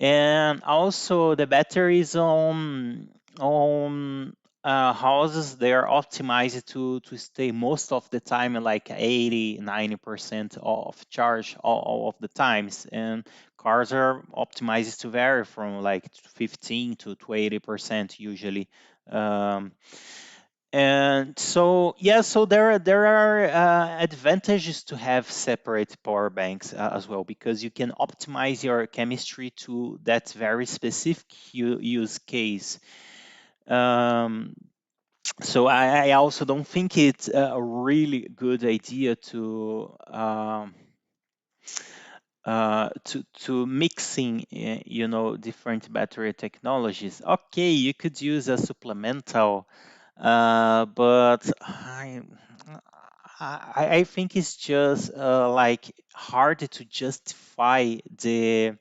And also the batteries on houses, they are optimized to stay most of the time in like 80-90% of charge all of the times. And cars are optimized to vary from like 15 to 80% usually. um, and so yeah, so there are advantages to have separate power banks as well, because you can optimize your chemistry to that very specific use case. Um, so I also don't think it's a really good idea to mixing you know, different battery technologies. Okay, you could use a supplemental, but I think it's just like hard to justify the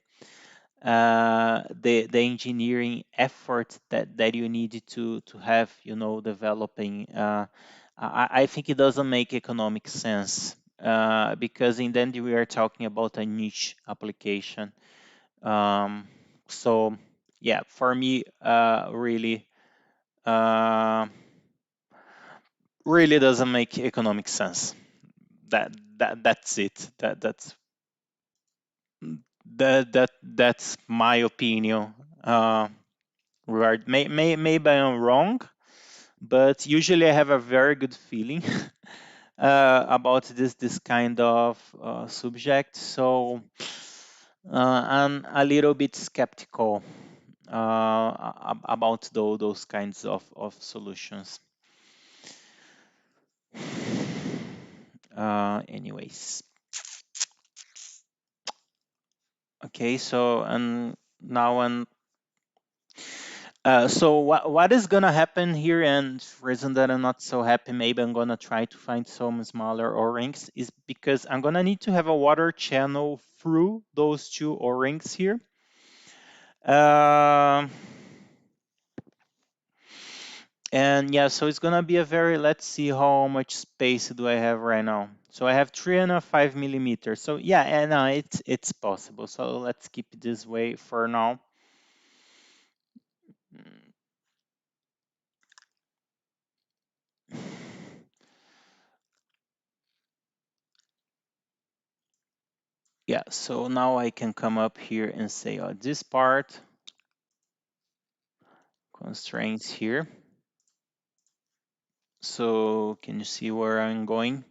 engineering effort that you need to have, you know, developing. I think it doesn't make economic sense because in the end we are talking about a niche application. Um, so yeah, for me, uh, really doesn't make economic sense. That's it. That's my opinion. Maybe I'm wrong, but usually I have a very good feeling about this kind of subject. So I'm a little bit skeptical about those kinds of solutions. Anyways, okay. So and now and so what is gonna happen here, and reason that I'm not so happy, maybe I'm gonna try to find some smaller O-rings, is because I'm gonna need to have a water channel through those two O-rings here. Um, and yeah, so it's gonna be a very, let's see how much space do I have right now. So I have 3.5 millimeters. So yeah, and it's possible. So let's keep it this way for now. Yeah, so now I can come up here and say, oh, this part, constraints here. So can you see where I'm going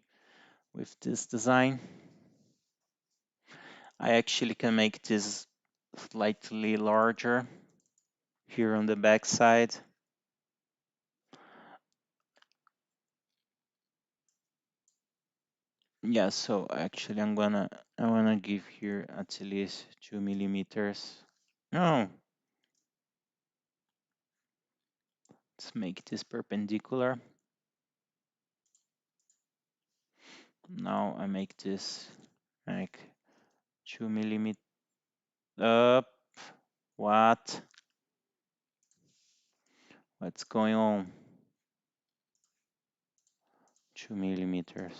with this design? I actually can make this slightly larger here on the back side. Yeah, so actually I wanna give here at least 2 millimeters. No, let's make this perpendicular. Now I make this like 2 millimeters up. What? What's going on? 2 millimeters.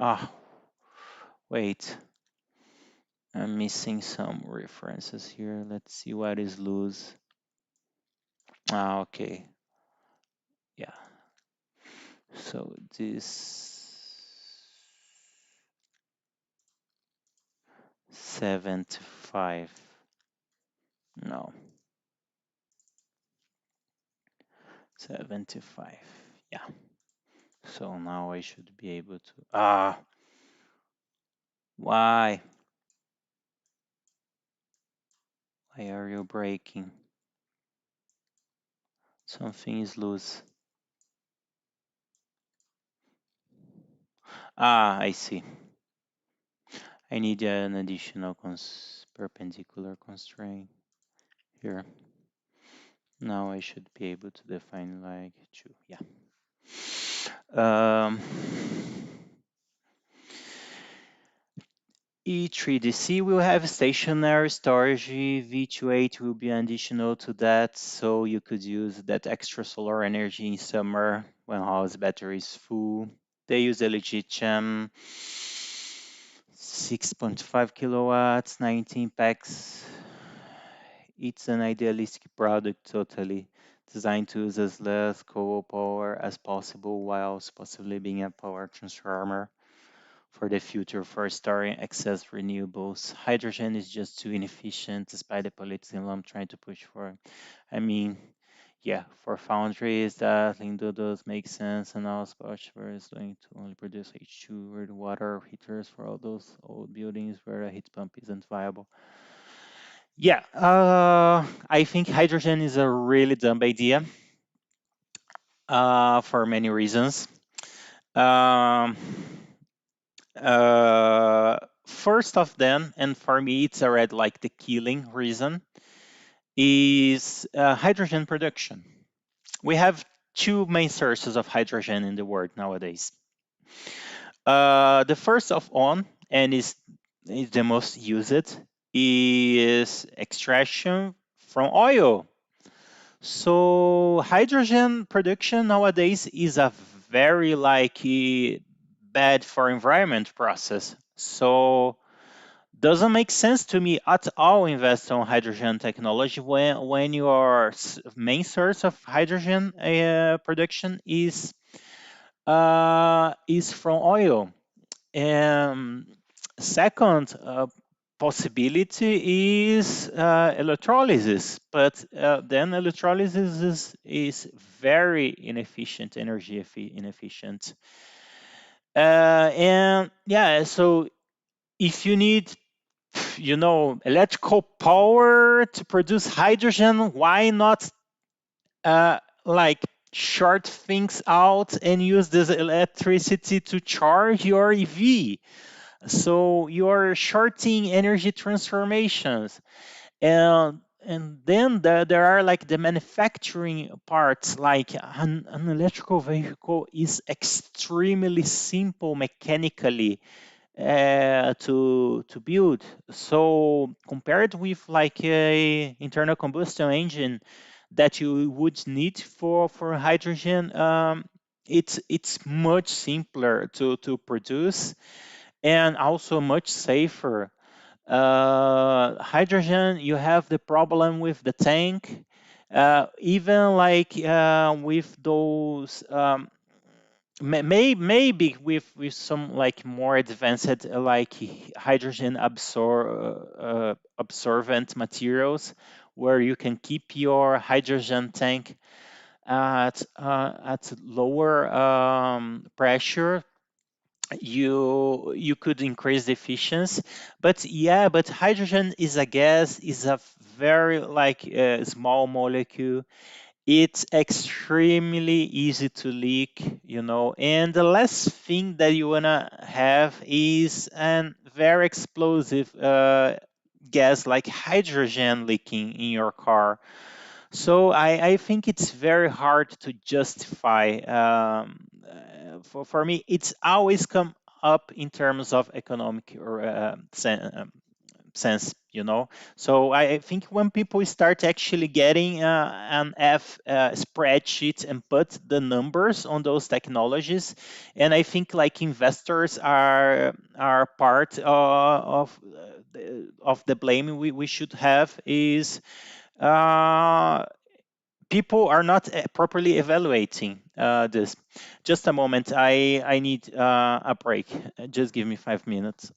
Ah, wait. I'm missing some references here. Let's see what is loose. Ah, okay. Yeah. So this 75. No, 75. Yeah. So now I should be able to. Ah, why? Why are you breaking? Something is loose. Ah, I see. I need an additional perpendicular constraint here. Now I should be able to define like 2. Yeah. E3DC will have stationary storage. V28 will be additional to that, so you could use that extra solar energy in summer when house battery is full. They use a legit 6.5 kilowatts, 19 packs. It's an idealistic product, totally designed to use as less coal power as possible, whilst possibly being a power transformer for the future for storing excess renewables. Hydrogen is just too inefficient, despite the political I'm trying to push for. I mean, yeah, for foundries, that Lindo does make sense, and also Boschwer is going to only produce H2 or the water heaters for all those old buildings where a heat pump isn't viable. Yeah, I think hydrogen is a really dumb idea for many reasons. Um, First of them, and for me it's already like the killing reason, is hydrogen production. We have two main sources of hydrogen in the world nowadays. The first of on, and is the most used, is extraction from oil. So hydrogen production nowadays is a very like bad for environment process. So doesn't make sense to me at all invest on hydrogen technology when your main source of hydrogen production is from oil. And second possibility is electrolysis, but then electrolysis is very inefficient, inefficient. And yeah, so if you need electrical power to produce hydrogen, why not like short things out and use this electricity to charge your EV? So you're shorting energy transformations. And then there are like the manufacturing parts, like an electrical vehicle is extremely simple mechanically. to build. So compared with like a internal combustion engine that you would need for hydrogen, it's much simpler to produce and also much safer. Hydrogen, you have the problem with the tank. Even like with those maybe with some like more advanced like hydrogen absorbent materials where you can keep your hydrogen tank at lower pressure, you could increase the efficiency. But yeah, but hydrogen is a gas, is a very like small molecule. It's extremely easy to leak, and the last thing that you wanna have is an very explosive gas like hydrogen leaking in your car. So I think it's very hard to justify. For me, it's always come up in terms of economic or sense. So I think when people start actually getting an F spreadsheet and put the numbers on those technologies, and I think like investors are part of the blame we should have is uh, people are not properly evaluating this. Just a moment, I need a break. Just give me 5 minutes.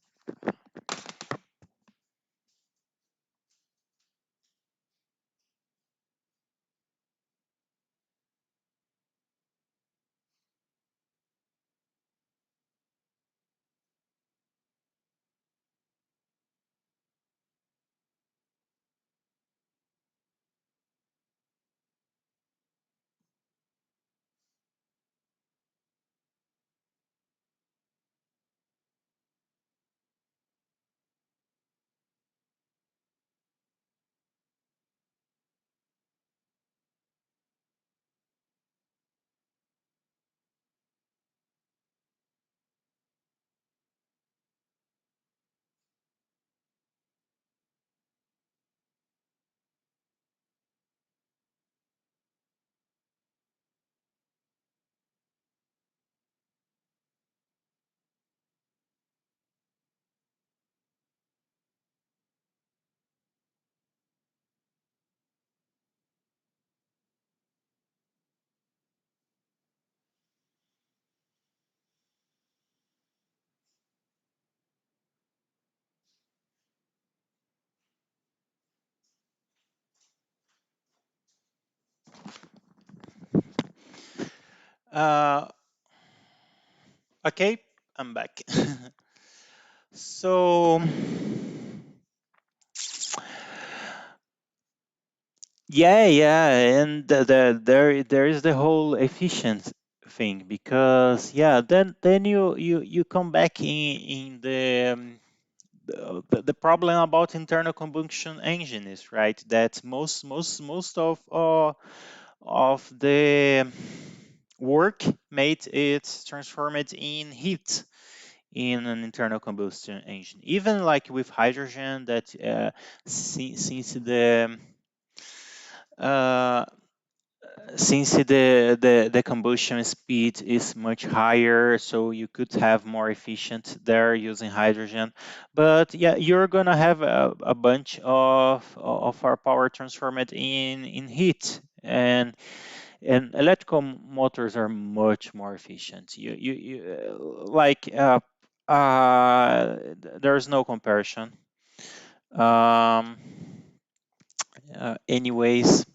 Uh, okay, I'm back. So yeah, and there is the whole efficient thing because yeah, then you come back in the problem about internal combustion engine is right that most of the work made it transformed in heat in an internal combustion engine. Even like with hydrogen, that since uh, the combustion speed is much higher, so you could have more efficient there using hydrogen. But yeah, you're gonna have a bunch of our power transformed in heat, and electrical motors are much more efficient. Like there's no comparison. Um, anyways,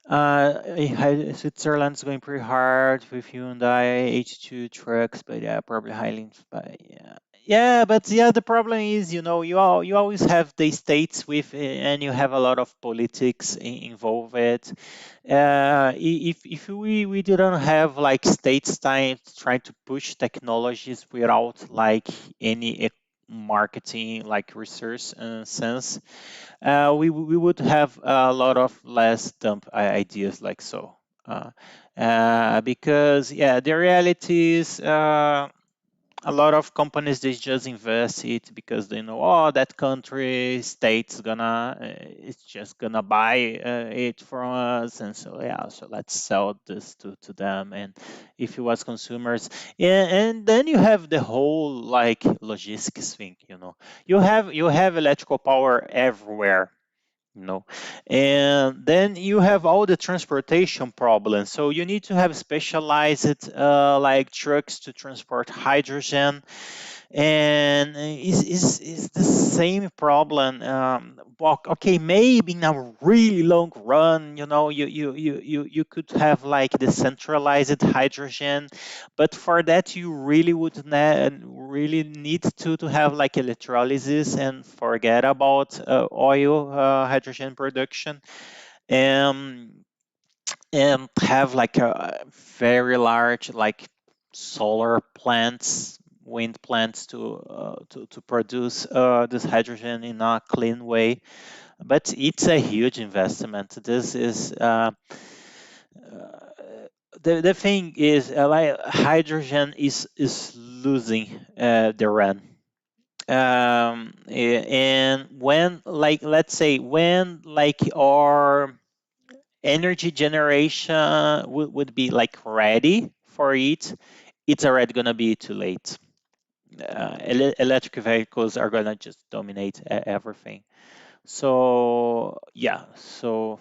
Switzerland's going pretty hard with Hyundai H2 trucks, but yeah, probably highly, but yeah. Yeah, but yeah, the problem is, you always have the states with, and you have a lot of politics involved. If we didn't have like states trying to push technologies without like any marketing like research sense, we would have a lot of less dumb ideas like so. Because yeah, the reality is a lot of companies they just invest it because they know, oh, that country state's gonna it's just gonna buy it from us, and so yeah, so let's sell this to them. And if you as consumers, yeah, and then you have the whole like logistics thing, you have electrical power everywhere, you know and then you have all the transportation problems, so you need to have specialized like trucks to transport hydrogen. And is the same problem. Well, okay, maybe in a really long run, you could have like the centralized hydrogen, but for that you really would really need to have like electrolysis and forget about oil hydrogen production. Um, and have like a very large like solar plants, wind plants to produce this hydrogen in a clean way. But it's a huge investment. This is uh, the thing is, like hydrogen is losing the run. And when, like, let's say when like our energy generation would be like ready for it, it's already gonna be too late. Electric vehicles are gonna just dominate everything. So yeah, so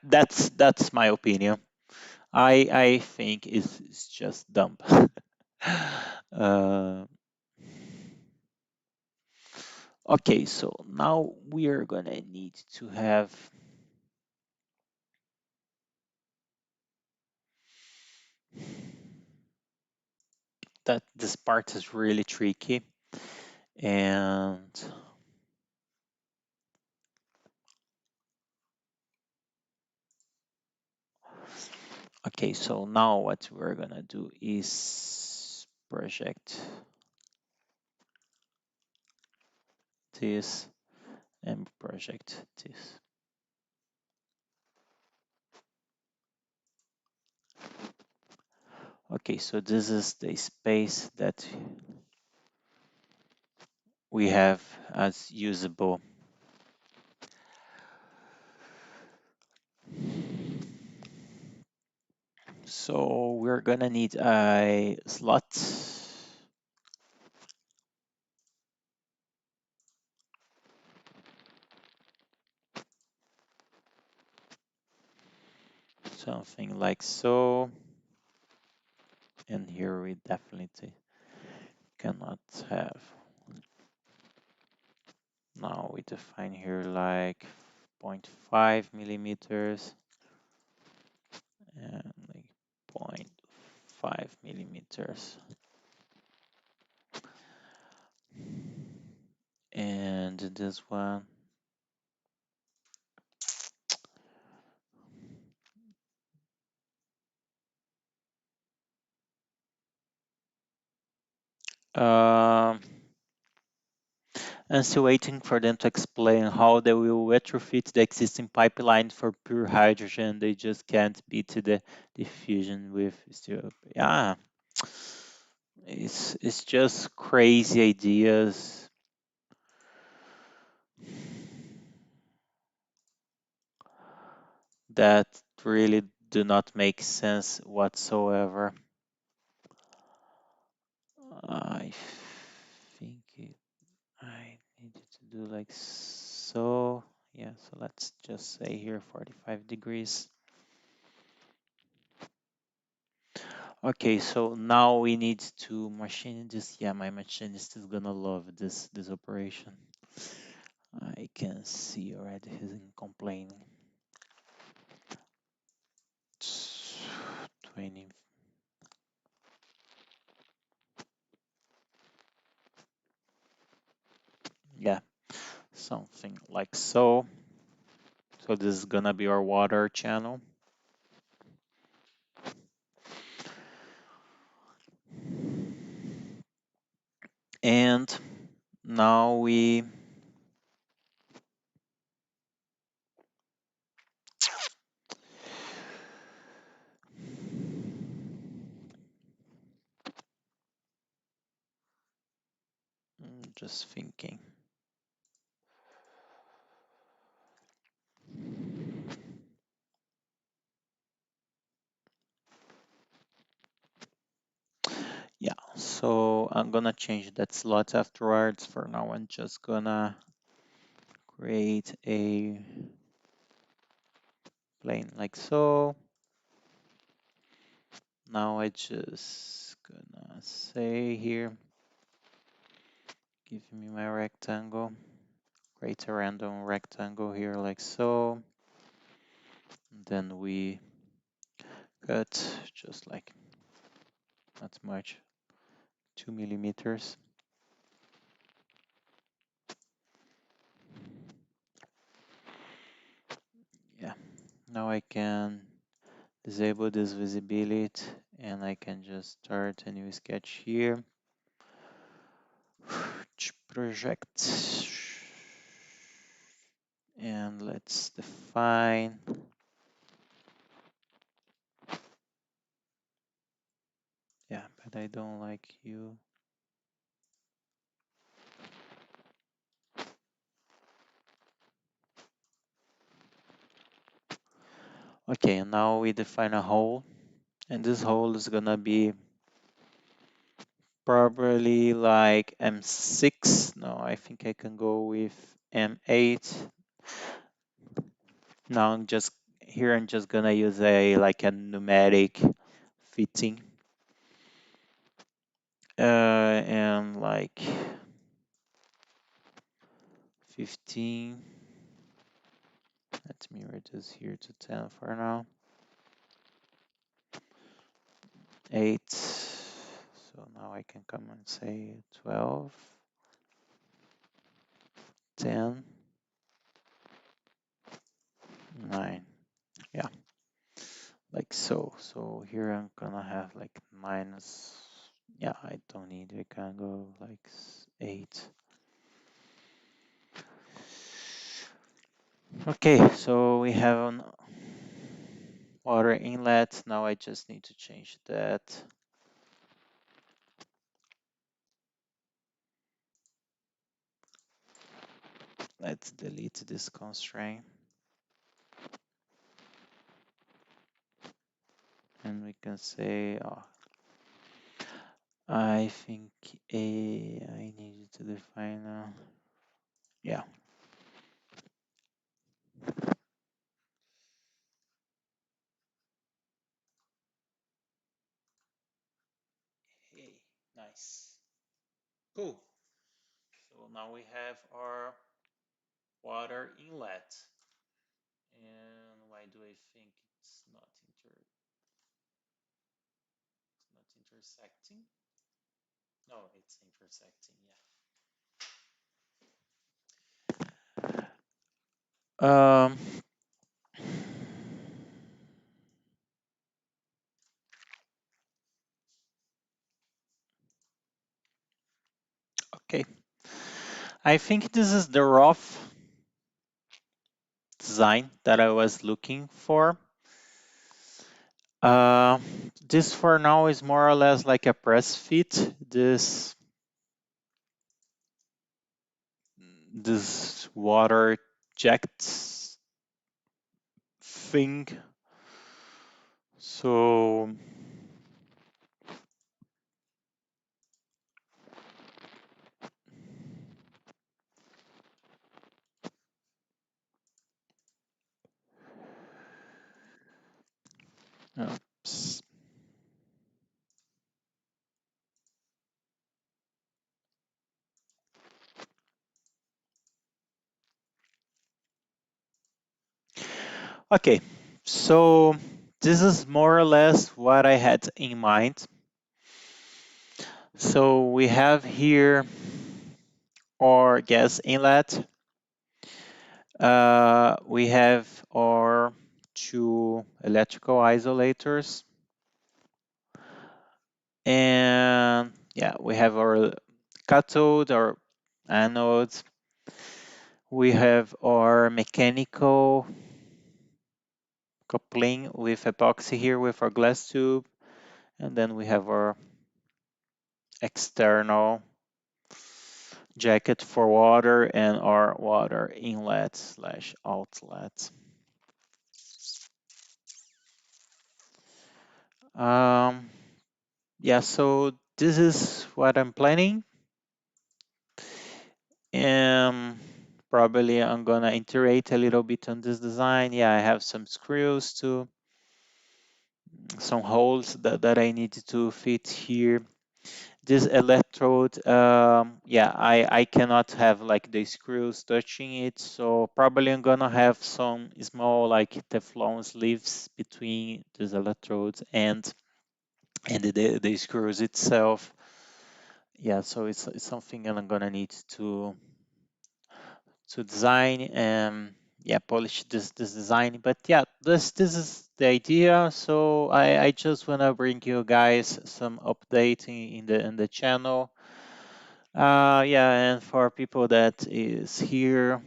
that's my opinion. I think it's just dumb. uh, okay, so now we are gonna need to have that. This part is really tricky. And okay, so now what we're gonna do is project this and project this. Okay, so this is the space that we have as usable. So we're gonna need a slot, something like so. And here we definitely cannot have. Now we define here like 0.5 millimeters and like 0.5 millimeters. And this one, um, I'm still waiting for them to explain how they will retrofit the existing pipeline for pure hydrogen. They just can't beat the diffusion with still. Yeah, it's just crazy ideas that really do not make sense whatsoever. I think I needed to do like so. Yeah, so let's just say here 45 degrees. Okay, so now we need to machine this. Yeah, my machinist is gonna love this operation. I can see already he's complaining. 20. Yeah, something like so. So this is gonna be our water channel. And now we just thinking. Yeah, so I'm gonna change that slot afterwards. For now, I'm just gonna create a plane like so. Now I just gonna say here, give me my rectangle, create a random rectangle here like so. And then we cut just like not much, 2 millimeters. Yeah, now I can disable this visibility and I can just start a new sketch here. Project. And let's define. Yeah, but I don't like you. Okay, now we define a hole, and this hole is gonna be probably like M6. No, I think I can go with M8. Now I'm just here. I'm just gonna use a like a pneumatic fitting, and like 15. Let me reduce here to 10 for now. 8. So now I can come and say 12, 10, 9. Yeah, like so. So here I'm gonna have like minus. Yeah, I don't need. I can go like 8. Okay, so we have an water inlet. Now I just need to change that. Let's delete this constraint. And we can say, oh, I think I need to define yeah. Hey, nice. Cool. So now we have our water inlet. And why do I think it's not intersecting? No, it's intersecting, yeah. Okay. I think this is the rough design that I was looking for. Uh, this for now is more or less like a press fit. This water jets thing. So oops. Okay, so this is more or less what I had in mind. So we have here our gas inlet. We have our 2 electrical isolators. And yeah, we have our cathode, our anodes. We have our mechanical coupling with epoxy here with our glass tube. And then we have our external jacket for water and our water inlet slash outlet. Um, yeah, so this is what I'm planning. Probably I'm gonna iterate a little bit on this design. Yeah, I have some screws to some holes that I need to fit here. This electrode, yeah, I cannot have like the screws touching it, so probably I'm gonna have some small like Teflon sleeves between these electrodes and the screws itself. Yeah, so it's something that I'm gonna need to design and yeah polish this design. But yeah, this is the idea. So I just wanna bring you guys some update in the channel. Yeah, and for people that is here,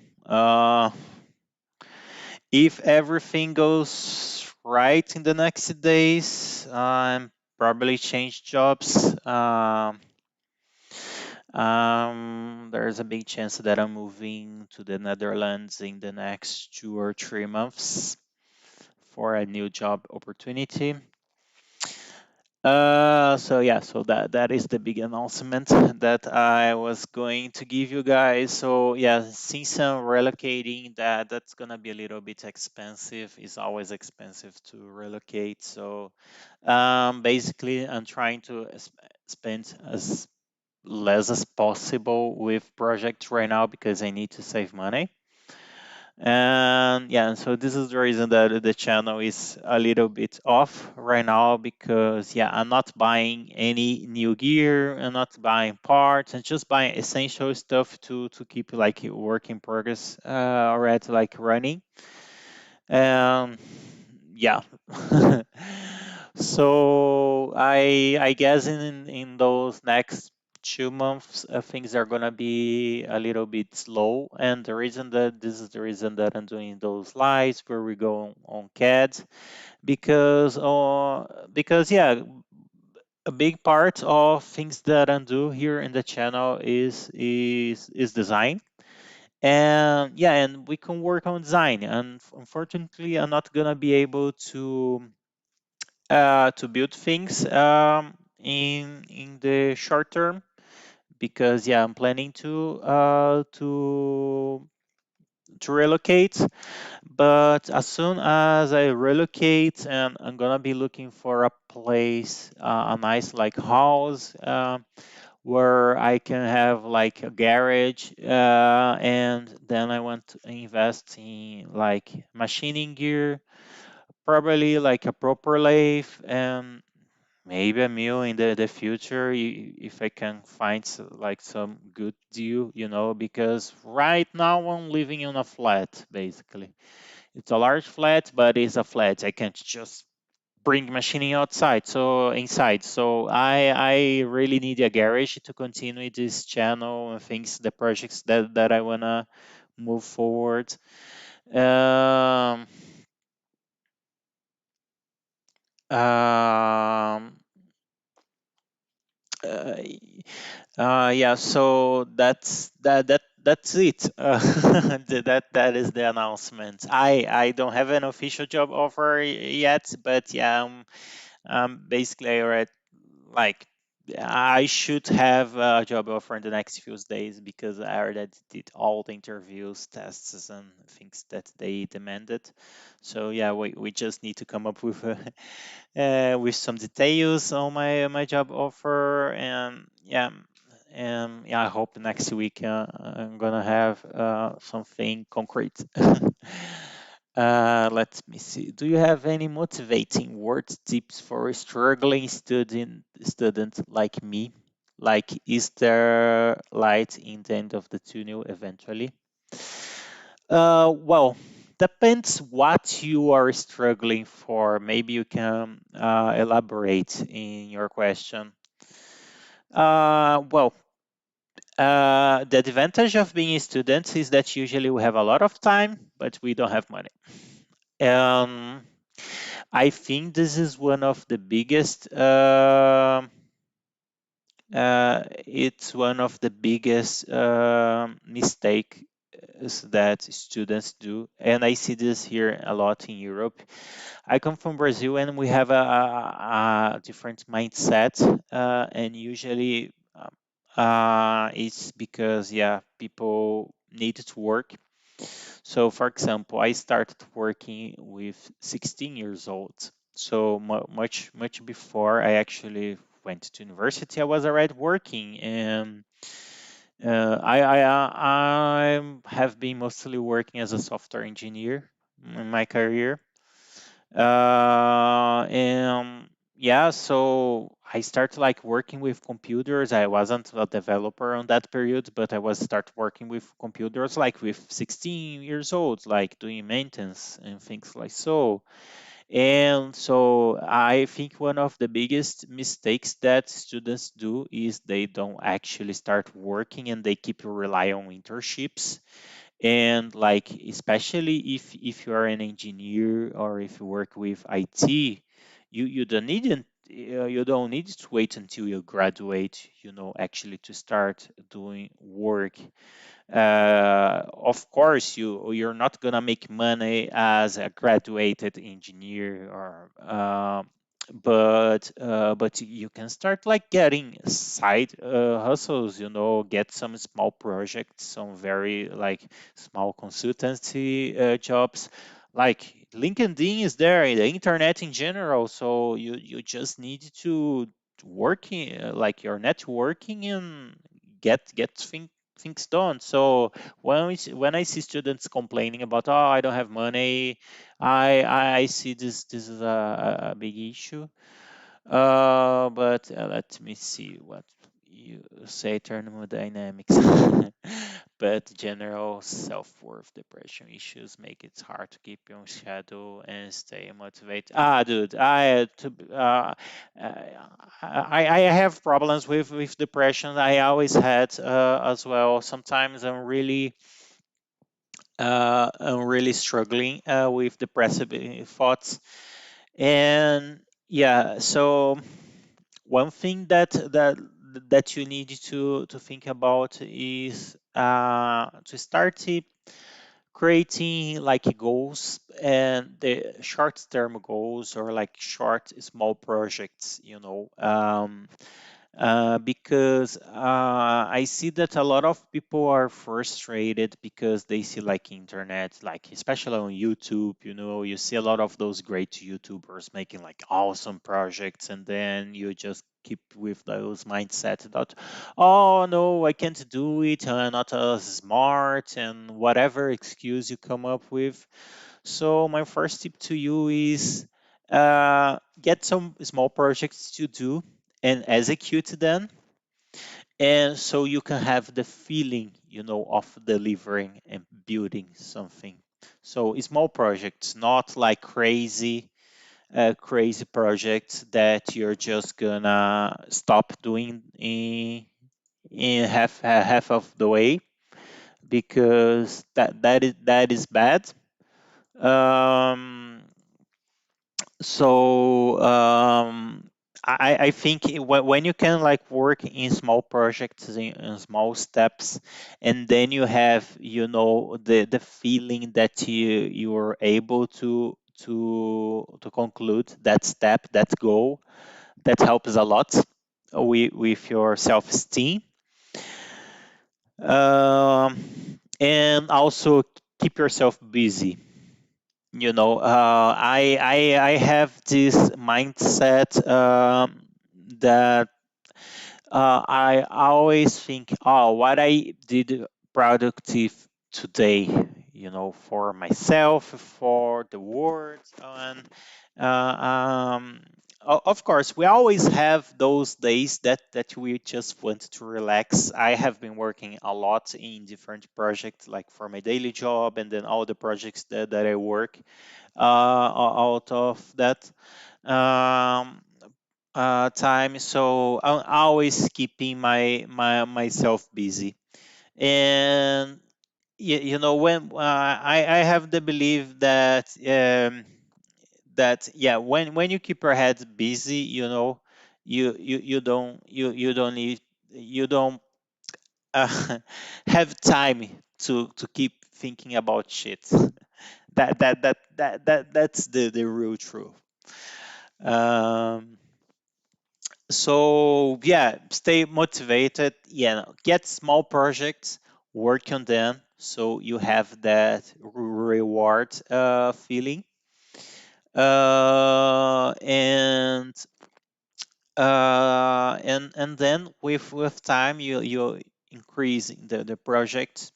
if everything goes right in the next days, probably change jobs. There's a big chance that I'm moving to the Netherlands in the next 2 or 3 months for a new job opportunity. So yeah, so that is the big announcement that I was going to give you guys. So yeah, since I'm relocating, that's gonna be a little bit expensive. It's always expensive to relocate. So basically, I'm trying to spend as less as possible with projects right now because I need to save money. And yeah, so this is the reason that the channel is a little bit off right now because yeah, I'm not buying any new gear, I'm not buying parts, and just buying essential stuff to keep like work in progress already like running. Um, yeah. So I guess in those next 2 months things are gonna be a little bit slow, and the reason that this is the reason that I'm doing those lives where we go on CAD because yeah, a big part of things that I do here in the channel is design. And yeah, and we can work on design, and unfortunately I'm not gonna be able to build things in the short term because yeah, I'm planning to relocate. But as soon as I relocate, and I'm gonna be looking for a place, a nice like house where I can have like a garage, and then I want to invest in like machining gear, probably like a proper lathe, and maybe a mill in the future if I can find like some good deal, because right now I'm living in a flat basically. It's a large flat, but it's a flat. I can't just bring machining outside, so inside. So I really need a garage to continue this channel and things, the projects that I wanna move forward. Um, um, uh, yeah, so that's it. That is the announcement. I don't have an official job offer yet, but yeah, basically I already like I should have a job offer in the next few days because I already did all the interviews, tests, and things that they demanded. So yeah, we just need to come up with some details on my job offer, and yeah, I hope next week I'm gonna have something concrete. Let me see. Do you have any motivating words tips for a struggling student like me? Like, is there light in the end of the tunnel eventually? Well, depends what you are struggling for. Maybe you can elaborate in your question. Well, the advantage of being a student is that usually we have a lot of time, but we don't have money. Um, I think this is one of the biggest It's one of the biggest mistakes that students do, and I see this here a lot in Europe. I come from Brazil, and we have a different mindset, and usually it's because people need to work. So, for example, I started working with 16 years old. So much before I actually went to university, I was already working, and I have been mostly working as a software engineer in my career. And yeah, so I started like working with computers. I wasn't a developer on that period, but I was start working with computers like with 16 years old, like doing maintenance and things like so. And so I think one of the biggest mistakes that students do is they don't actually start working, and they keep rely on internships. And like, especially if you are an engineer or if you work with IT, you don't need to wait until you graduate, actually to start doing work. Of course, you're not gonna make money as a graduated engineer, or but you can start like getting side hustles, get some small projects, some very like small consultancy jobs. Like LinkedIn is there, the internet in general, so you just need to working like your networking and things done. So when I see students complaining about, oh, I don't have money, I see this is a big issue. But let me see what you say thermodynamics. But general self-worth depression issues make it hard to keep your schedule and stay motivated. Dude, I have problems with depression. I always had as well. Sometimes I'm really struggling with depressive thoughts. And yeah, so one thing that you need to think about is to start creating like goals, and the short term goals, or like short small projects, because I see that a lot of people are frustrated because they see like internet, like especially on YouTube, you see a lot of those great YouTubers making like awesome projects, and then you just keep with those mindset that, oh no, I can't do it, I'm not as smart, and whatever excuse you come up with. So my first tip to you is get some small projects to do and execute them, and so you can have the feeling, of delivering and building something. So small projects, not like crazy projects that you're just gonna stop doing in half of the way, because that is bad. um so I think when you can like work in small projects, in small steps, and then you have, the feeling that you are able to conclude that step, that goal, that helps a lot with your self-esteem. And also keep yourself busy. I have this mindset, that I always think, oh, what I did productive today, for myself, for the world, and of course, we always have those days that we just want to relax. I have been working a lot in different projects, like for my daily job, and then all the projects that I work out of that. Um, Time. So I'm always keeping myself busy. And when I have the belief that that yeah, when you keep your head busy, you don't need you don't uh, have time to keep thinking about shit. That's the real truth. Um, so yeah, stay motivated. Yeah, get small projects, work on them, so you have that reward feeling. And and then with time you increase the project,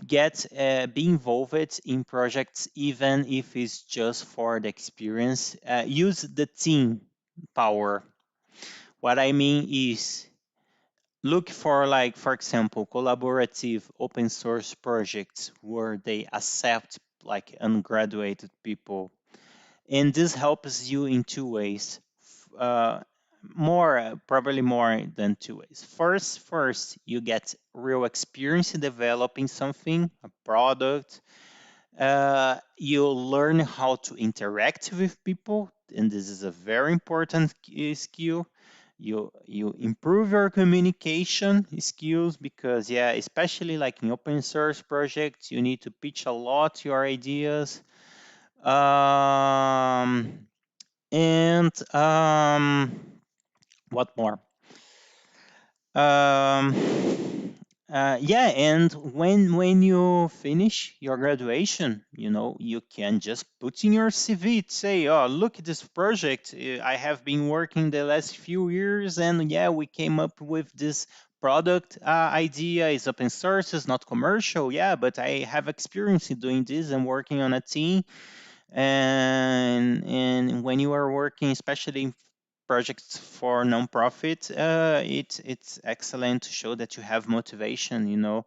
get be involved in projects even if it's just for the experience. Use the team power. What I mean is look for, like, for example, collaborative open source projects where they accept like ungraduated people, and this helps you in two ways. More Probably more than two ways. First, you get real experience in developing something, a product. You learn how to interact with people, and this is a very important skill. You improve your communication skills, because yeah, especially like in open source projects, you need to pitch a lot your ideas. um, and what more? Um, yeah, and when you finish your graduation, you can just put in your CV, say, "Oh, look at this project. I have been working the last few years, and yeah, we came up with this product idea. It's open source, it's not commercial. Yeah, but I have experience in doing this and working on a team." And when you are working, especially in projects for nonprofit, it's excellent to show that you have motivation.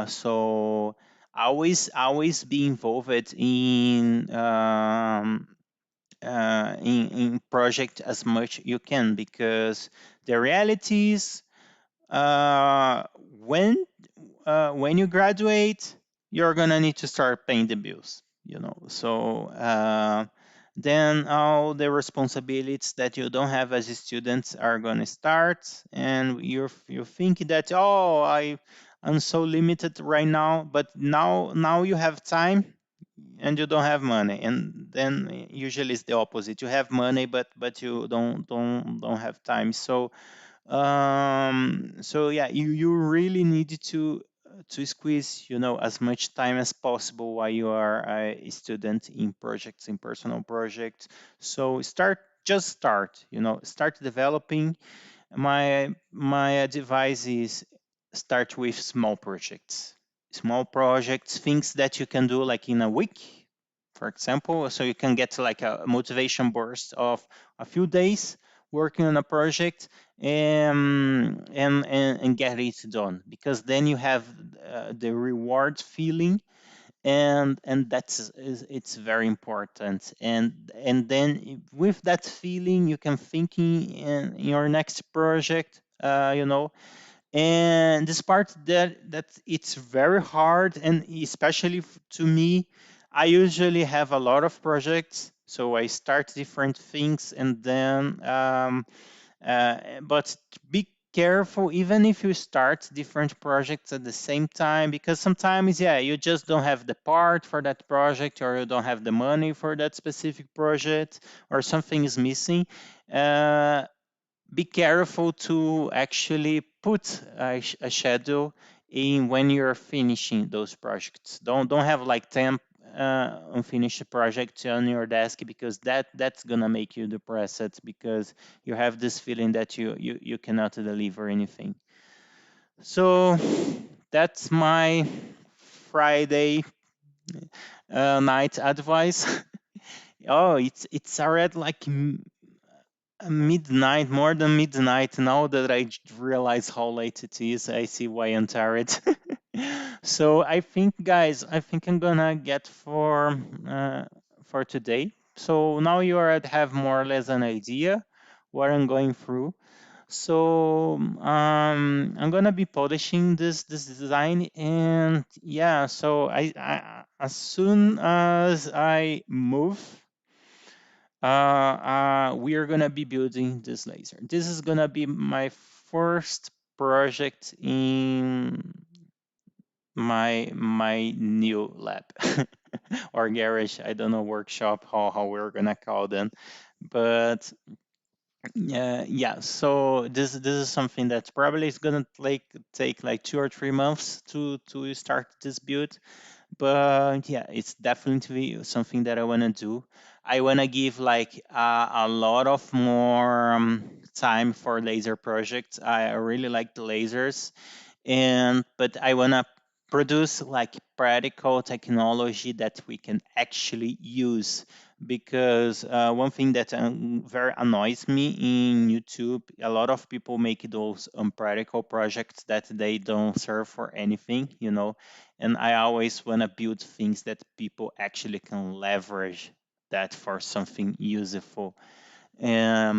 So always be involved in project as much you can, because the reality is, uh, when when you graduate, you're gonna need to start paying the bills. So then all the responsibilities that you don't have as a student are gonna start, and you think that, oh, I'm so limited right now, but now you have time and you don't have money, and then usually it's the opposite. You have money, but you don't have time. So yeah, you really need to squeeze as much time as possible while you are a student in projects, in personal projects. So start developing. My advice is start with small projects, things that you can do like in a week, for example, so you can get like a motivation burst of a few days working on a project, and get it done, because then you have the reward feeling, and it's very important. And then with that feeling, you can think in your next project, and this part that it's very hard, and especially to me, I usually have a lot of projects, so I start different things, and then but be careful even if you start different projects at the same time, because sometimes, yeah, you just don't have the part for that project, or you don't have the money for that specific project, or something is missing. uh, be careful to actually put a schedule in when you're finishing those projects. Don't have like 10 unfinished projects on your desk, because that's gonna make you depressed, because you have this feeling that you cannot deliver anything. So that's my Friday night advice. Oh, it's already like midnight, more than midnight. Now that I realize how late it is, I see why I'm tired. So I think, guys, I think I'm gonna get for today. So now you already have more or less an idea what I'm going through. So I'm gonna be polishing this design, and yeah. So I as soon as I move We are gonna be building this laser. This is gonna be my first project in my new lab or garage. I don't know, workshop, how we're gonna call them, but yeah. So this is something that probably is gonna take like 2 or 3 months to start this build. But yeah, it's definitely something that I want to do. I want to give like a lot of more time for laser projects. I really like the lasers, and but I want to produce like practical technology that we can actually use, because one thing that very annoys me in YouTube, a lot of people make those unpractical projects that they don't serve for anything, and I always want to build things that people actually can leverage that for something useful. Yeah,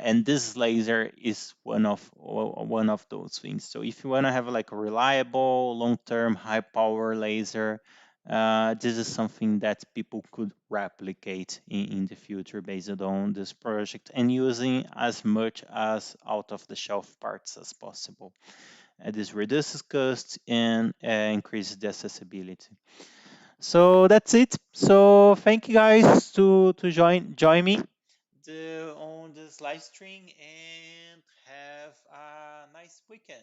and this laser is one of those things. So if you want to have like a reliable, long-term, high-power laser, this is something that people could replicate in the future based on this project and using as much as out-of-the-shelf parts as possible. This reduces costs and increases the accessibility. So that's it. So thank you guys to join me on this live stream, and have a nice weekend.